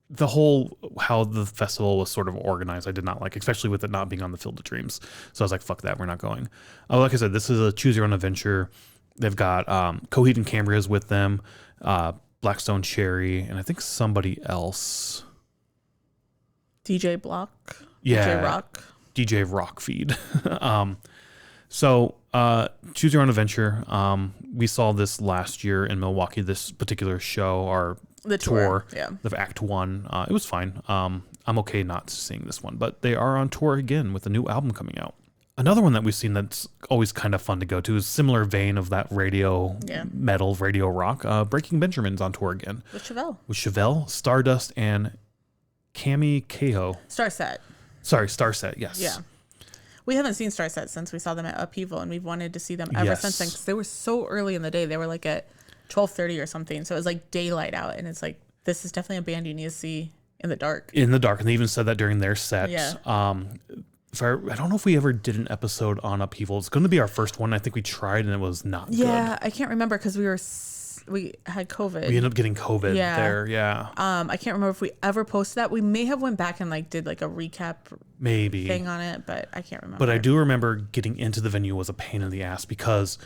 the whole how the festival was sort of organized. I did not like, especially with it not being on the Field of Dreams. So I was like, fuck that, we're not going. Like I said, this is a choose your own adventure. They've got Coheed and Cambria's with them, Blackstone Cherry, and I think somebody else. DJ Block. Yeah. DJ Rock. DJ Rock feed. So choose your own adventure. We saw this last year in Milwaukee, this particular show, or the tour, of Act 1. It was fine. I'm okay not seeing this one, but they are on tour again with a new album coming out. Another one that we've seen that's always kind of fun to go to is similar vein of that radio metal, radio rock. Breaking Benjamin's on tour again. With Chevelle, Stardust, and Cami Cahoe. Starset, yes. Yeah. We haven't seen Starset since we saw them at Upheaval, and we've wanted to see them ever since then because they were so early in the day. They were like at 12:30 or something, so it was like daylight out, and it's like, this is definitely a band you need to see in the dark. And they even said that during their set. Yeah. I don't know if we ever did an episode on Upheaval. It's going to be our first one. I think we tried and it was not good. Yeah, I can't remember because we were we had COVID. We ended up getting COVID there. Yeah. I can't remember if we ever posted that. We may have went back and like did like a recap maybe thing on it, but I can't remember. But I do remember getting into the venue was a pain in the ass because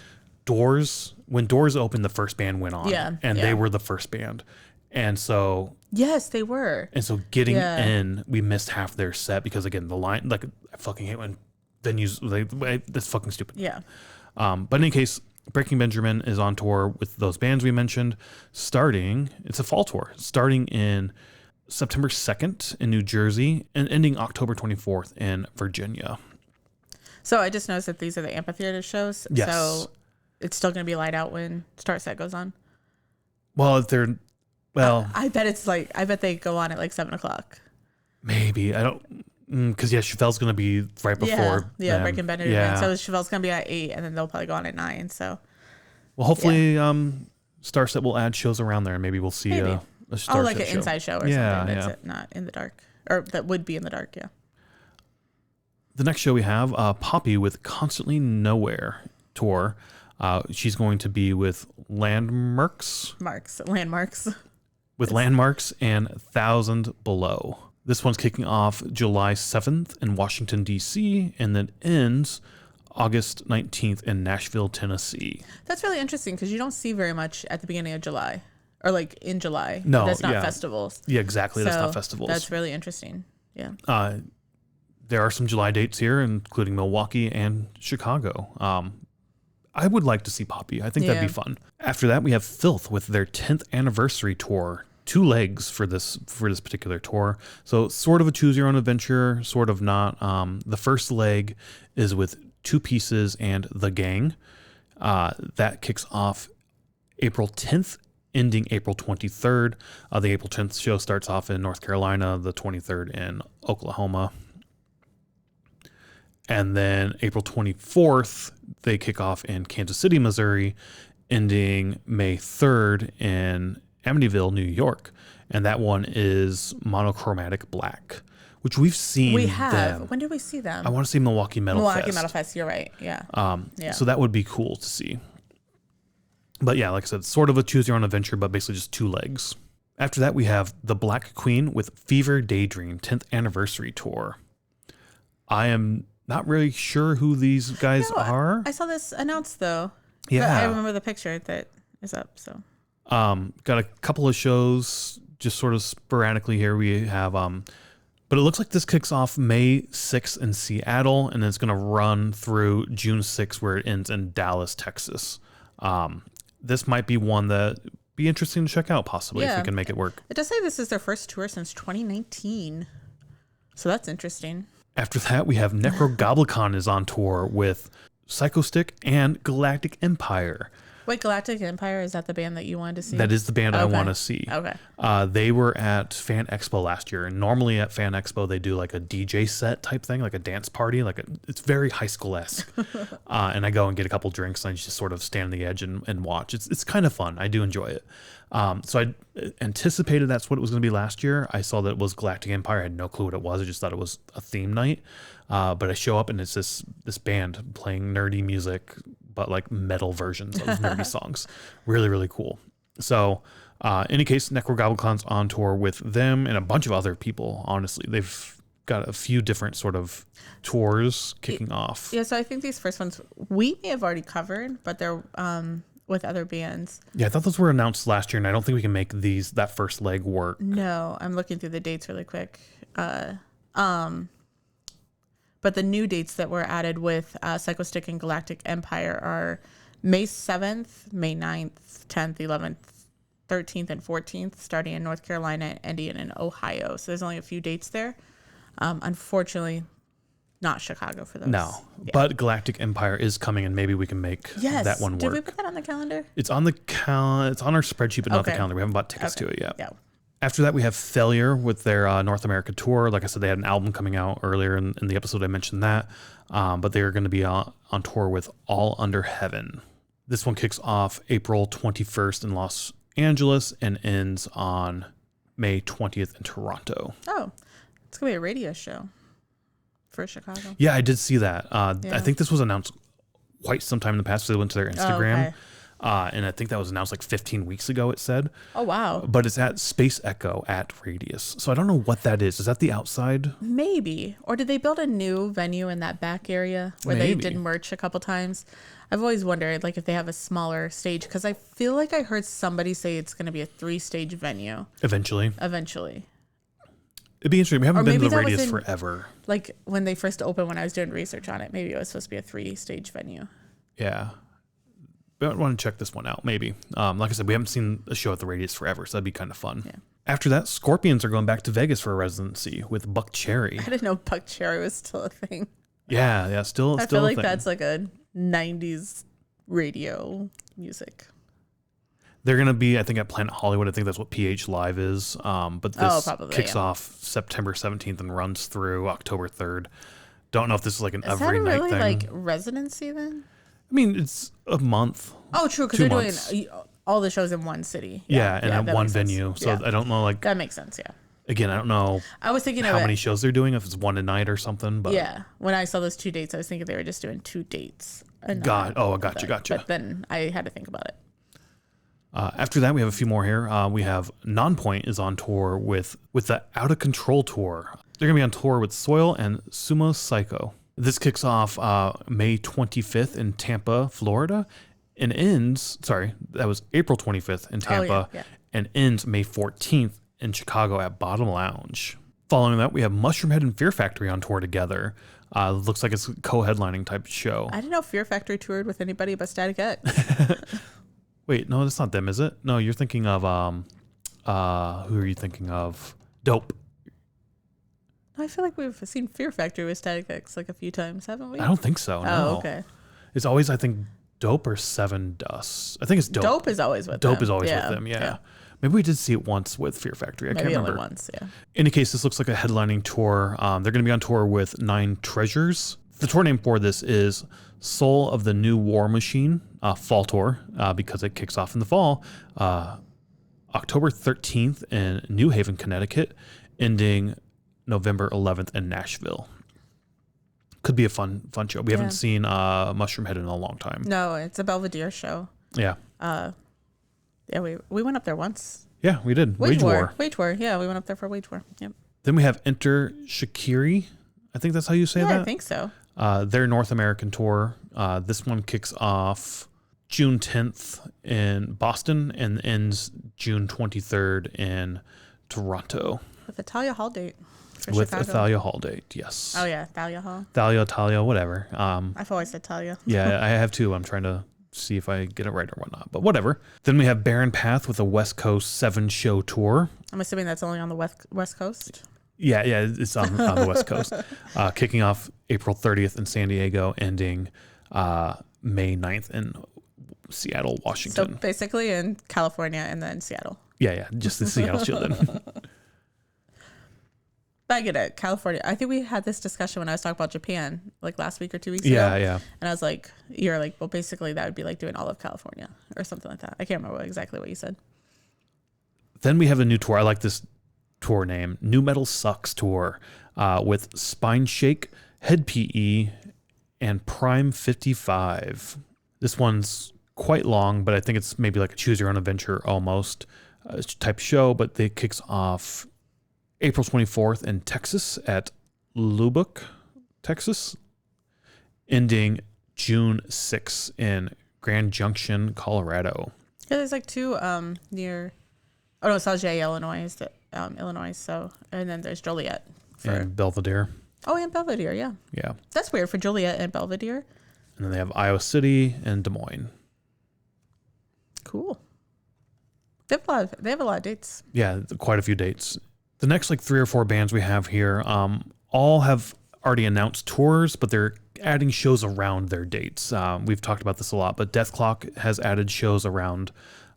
when doors opened, the first band went on. Yeah. And they were the first band. And so yes, they were. And so getting in, we missed half their set because again, the line, like I fucking hate when venues, that's fucking stupid. Yeah. But in any case, Breaking Benjamin is on tour with those bands we mentioned it's a fall tour, starting in September 2nd in New Jersey and ending October 24th in Virginia. So I just noticed that these are the amphitheater shows. Yes. So it's still going to be light out when Start Set goes on. Well, if they're, I bet they go on at like 7:00. Maybe. I don't, because Chevelle's going to be right before. Yeah, Breaking Benjamin. Yeah. So Chevelle's going to be at 8 and then they'll probably go on at 9. So. Well, hopefully Starset will add shows around there and maybe we'll see a Starset like an show. inside show or something that's not in the dark. Or that would be in the dark, yeah. The next show we have, Poppy with Constantly Nowhere tour. She's going to be with Landmarks. With Landmarks and 1,000 Below. This one's kicking off July 7th in Washington, D.C. and then ends August 19th in Nashville, Tennessee. That's really interesting because you don't see very much at the beginning of July or like in July. No, that's not festivals. Yeah, exactly. That's not festivals. That's really interesting. Yeah. There are some July dates here, including Milwaukee and Chicago. I would like to see Poppy. I think that'd be fun. After that, we have Filth with their 10th anniversary tour. 2 legs for this particular tour. So sort of a choose your own adventure, sort of not. The first leg is with 2 Pieces and The Gang. That kicks off April 10th, ending April 23rd. The April 10th show starts off in North Carolina, the 23rd in Oklahoma. And then April 24th, they kick off in Kansas City, Missouri, ending May 3rd in Amityville, New York. And that one is Monochromatic Black, which we've seen. We have. Them. When did we see them? I want to see Milwaukee Metal Fest. You're right. Yeah. So that would be cool to see. But yeah, like I said, sort of a choose your own adventure, but basically just 2 legs. After that, we have The Black Queen with Fever Daydream 10th anniversary tour. I am not really sure who these guys are. I saw this announced though. Yeah. But I remember the picture that is up. So. Got a couple of shows just sort of sporadically here. We have, but it looks like this kicks off May 6th in Seattle and it's going to run through June 6th where it ends in Dallas, Texas. This might be one that be interesting to check out possibly if we can make it work. It does say this is their first tour since 2019. So that's interesting. After that, we have Necrogoblicon is on tour with Psychostick and Galactic Empire. Wait, Galactic Empire, is that the band that you wanted to see? That is the band I want to see. Okay. They were at Fan Expo last year, and normally at Fan Expo they do like a DJ set type thing, like a dance party, it's very high school-esque. And I go and get a couple drinks, and I just sort of stand on the edge and watch. It's kind of fun. I do enjoy it. So I anticipated that's what it was going to be last year. I saw that it was Galactic Empire. I had no clue what it was. I just thought it was a theme night. But I show up and it's this band playing nerdy music, but like metal versions of nerdy songs. Really, really cool. So in any case, Necrogoblicon's on tour with them and a bunch of other people, honestly. They've got a few different sort of tours kicking off. Yeah, so I think these first ones we may have already covered, but they're with other bands. Yeah, I thought those were announced last year, and I don't think we can make that first leg work. No, I'm looking through the dates really quick. But the new dates that were added with Psychostick and Galactic Empire are May 7th, May 9th, 10th, 11th, 13th, and 14th, starting in North Carolina, ending in Ohio. So there's only a few dates there. Unfortunately, not Chicago for those. No, but Galactic Empire is coming, and maybe we can make that one work. Did we put that on the calendar? It's on the It's on our spreadsheet, but not the calendar. We haven't bought tickets to it yet. Yeah. After that, we have Failure with their North America tour. Like I said, they had an album coming out earlier in the episode. I mentioned that. But they're going to be on tour with All Under Heaven. This one kicks off April 21st in Los Angeles and ends on May 20th in Toronto. Oh, it's going to be a radio show for Chicago. Yeah, I did see that. I think this was announced quite some time in the past. So they went to their Instagram. And I think that was announced like 15 weeks ago, it said. Oh, wow. But it's at Space Echo at Radius. So I don't know what that is. Is that the outside? Maybe. Or did they build a new venue in that back area where they did merch a couple times? I've always wondered, like, if they have a smaller stage, because I feel like I heard somebody say it's going to be a 3-stage venue. Eventually. It'd be interesting. We haven't been to the that Radius forever. Like, when they first opened, when I was doing research on it, maybe it was supposed to be a 3-stage venue. Yeah. We want to check this one out, maybe. Like I said, we haven't seen a show at the Radius forever, so that'd be kind of fun. Yeah. After that, Scorpions are going back to Vegas for a residency with Buck Cherry. I didn't know Buck Cherry was still a thing. Yeah, still I feel a like thing. that's like a 90s radio music. They're going to be, I think, at Planet Hollywood. I think that's what PH Live is. But this kicks off September 17th and runs through October 3rd. Don't know if this is like an every night thing. Is that really like residency then? I mean, it's a month. Oh, true, because they're doing all the shows in one city. Yeah, and at one venue. So I don't know, like... That makes sense, yeah. Again, I don't know I was thinking how many shows they're doing, if it's one a night or something. But yeah, when I saw those 2 dates, I was thinking they were just doing 2 dates. Gotcha. But then I had to think about it. After that, we have a few more here. We have Nonpoint is on tour with the Out of Control tour. They're going to be on tour with Soil and Sumo Psycho. This kicks off May 25th in Tampa, Florida, and ends, that was April 25th in Tampa, and ends May 14th in Chicago at Bottom Lounge. Following that, we have Mushroomhead and Fear Factory on tour together. Looks like it's a co-headlining type show. I didn't know Fear Factory toured with anybody but Static X. Wait, no, that's not them, is it? No, you're thinking of, who are you thinking of? Dope. I feel like we've seen Fear Factory with Static X like a few times, haven't we? I don't think so, no. Oh, okay. It's always, I think, Dope or Seven Dust. I think it's Dope. Dope is always with them. Dope is always with them, yeah. Maybe we did see it once with Fear Factory. I can't remember. Only once, yeah. In any case, this looks like a headlining tour. They're going to be on tour with Nine Treasures. The tour name for this is Soul of the New War Machine Fall Tour, because it kicks off in the fall. October 13th in New Haven, Connecticut, ending November 11th in Nashville. Could be a fun show. We haven't seen Mushroomhead in a long time. No, it's a Belvedere show. Yeah. Yeah, we went up there once. Yeah, we did. Wage War. Wage War. Yeah, we went up there for Wage War. Yep. Then we have Enter Shakiri. I think that's how you say that. Yeah, I think so. Their North American tour. This one kicks off June 10th in Boston and ends June 23rd in Toronto. With a Thalia Hall date. With a Thalia Hall date, yes. Oh, yeah, Thalia Hall. Thalia, whatever. I've always said Thalia. Yeah, I have too. I'm trying to see if I get it right or whatnot, but whatever. Then we have Barren Path with a West Coast 7-show tour. I'm assuming that's only on the West Coast. Yeah, it's on the West Coast. Kicking off April 30th in San Diego, ending May 9th in Seattle, Washington. So basically in California and then Seattle. Yeah, just the Seattle show then. But I get it. California. I think we had this discussion when I was talking about Japan, like last week or 2 weeks ago. Yeah. And I was like, you're like, well, basically that would be like doing all of California or something like that. I can't remember exactly what you said. Then we have a new tour. I like this tour name, New Metal Sucks Tour, with Spine Shake, Head PE, and Prime 55. This one's quite long, but I think it's maybe like a choose your own adventure almost type show, but it kicks off April 24th in Texas at Lubbock, Texas, ending June 6th in Grand Junction, Colorado. Yeah, there's like two near, Sauget, Illinois is Illinois. So, and then there's Joliet. And Belvedere. Oh, and Belvedere, yeah. Yeah. That's weird for Joliet and Belvedere. And then they have Iowa City and Des Moines. Cool. They have a lot of dates. Yeah, quite a few dates. The next like 3 or 4 bands we have here, all have already announced tours, but they're adding shows around their dates. We've talked about this a lot, but Death Clock has added shows around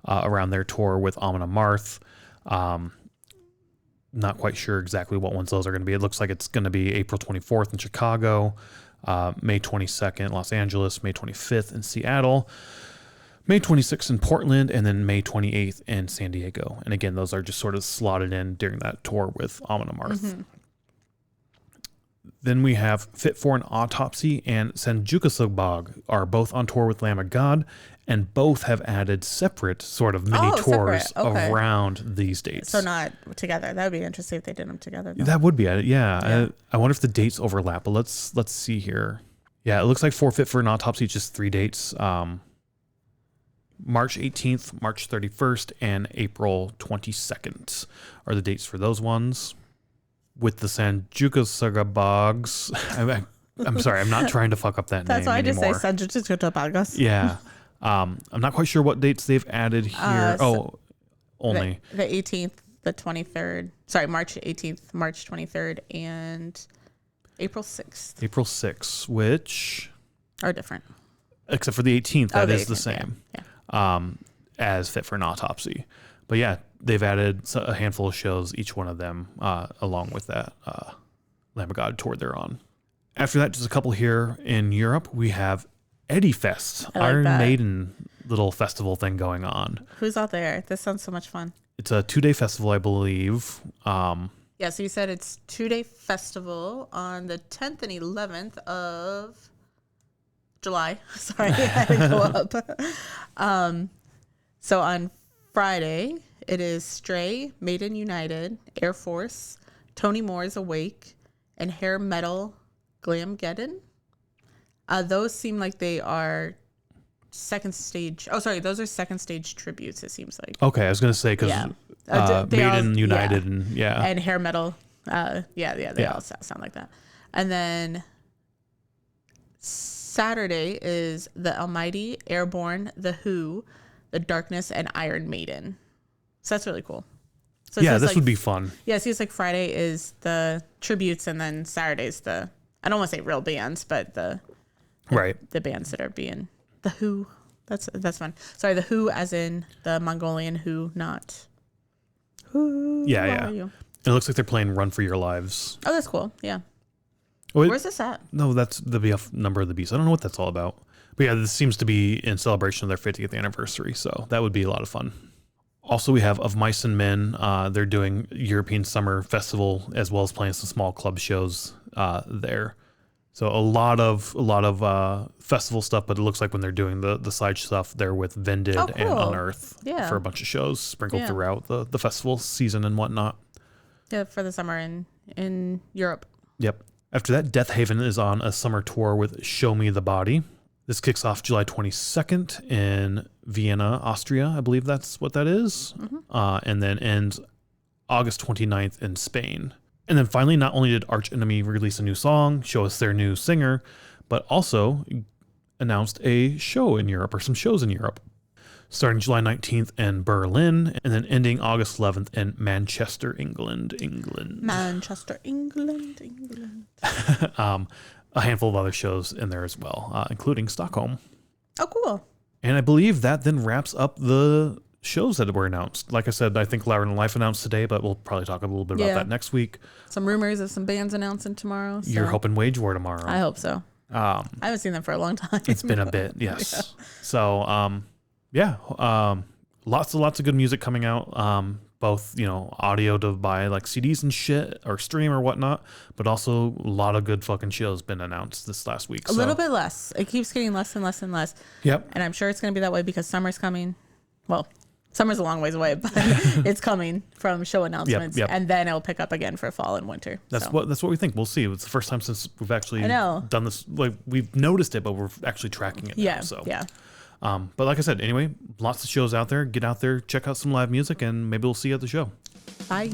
their tour with Amon Amarth. Not quite sure exactly what ones those are going to be. It looks like it's going to be April 24th in Chicago, May 22nd Los Angeles, May 25th in Seattle, May 26th in Portland, and then May 28th in San Diego. And again, those are just sort of slotted in during that tour with Amon Amarth. Mm-hmm. Then we have Fit for an Autopsy and Senjuka Sogbog are both on tour with Lamb of God And both have added separate sort of mini tours around these dates. So not together. That would be interesting if they did them together, though. That would be it. Yeah. I wonder if the dates overlap, but let's see here. Yeah, it looks like Forfeit for an Autopsy, just 3 dates. March 18th, March 31st, and April 22nd are the dates for those ones. With the Sanjukasaga Bogs. I'm sorry, I'm not trying to fuck up that name That's why I just anymore. say Sanjukasaga Bogs. Yeah. I'm not quite sure what dates they've added here. Only. The 18th, the 23rd. Sorry, March 18th, March 23rd, and April 6th. April 6th, which... are different. Except for the 18th, that is the same. Yeah. As Fit for an Autopsy. But yeah, they've added a handful of shows, each one of them, along with that Lamb of God tour they're on. After that, just a couple here in Europe. We have Eddie Fest, Iron Maiden little festival thing going on. Who's out there? This sounds so much fun. It's a 2-day festival, I believe. Yeah, so you said it's 2-day festival on the 10th and 11th of July. Sorry, I had to go up. So on Friday, it is Stray, Maiden United, Air Force, Tony Moore's Awake, and Hair Metal Glamgeddon. Those seem like they are second stage. Oh, sorry, those are second stage tributes, it seems like. Okay, I was going to say, because Maiden United and Hair Metal. They all sound like that. And then Saturday is The Almighty, Airborne, The Who, The Darkness, and Iron Maiden. So that's really cool. So this would be fun. Yeah, so it's like Friday is the tributes, and then Saturday's the, I don't want to say real bands, but the bands that are being The Who. That's fun. Sorry, The Who as in the Mongolian Who, not Who. Yeah. It looks like they're playing Run for Your Lives. Oh, that's cool. Yeah. Where's this at? No, that's the BF Number of the Beast. I don't know what that's all about. But yeah, this seems to be in celebration of their 50th anniversary, so that would be a lot of fun. Also, we have Of Mice and Men. They're doing European Summer Festival as well as playing some small club shows there. So a lot of festival stuff, but it looks like when they're doing the side stuff, they're with Vended and Unearth for a bunch of shows sprinkled throughout the festival season and whatnot. Yeah, for the summer in Europe. Yep. After that, Death Haven is on a summer tour with Show Me the Body. This kicks off July 22nd in Vienna, Austria. I believe that's what that is. Mm-hmm. And then ends August 29th in Spain. And then finally, not only did Arch Enemy release a new song, show us their new singer, but also announced a show in Europe, or some shows in Europe. Starting July 19th in Berlin, and then ending August 11th in Manchester, England. Manchester, England. A handful of other shows in there as well, including Stockholm. Oh, cool. And I believe that then wraps up the shows that were announced. Like I said, I think Louder Than Life announced today, but we'll probably talk a little bit about that next week. Some rumors of some bands announcing tomorrow. So. You're hoping Wage War tomorrow. I hope so. I haven't seen them for a long time. It's been a bit, yes. Yeah. So, lots of good music coming out. Both, audio to buy like CDs and shit or stream or whatnot, but also a lot of good fucking shows been announced this last week. A little bit less. It keeps getting less and less and less. Yep. And I'm sure it's going to be that way because summer's coming. Well, summer's a long ways away, but it's coming from show announcements, and then it'll pick up again for fall and winter. That's what we think. We'll see. It's the first time since we've actually done this. Like we've noticed it, but we're actually tracking it. Yeah. Now, so yeah. But like I said, anyway, lots of shows out there. Get out there, check out some live music, and maybe we'll see you at the show. Bye.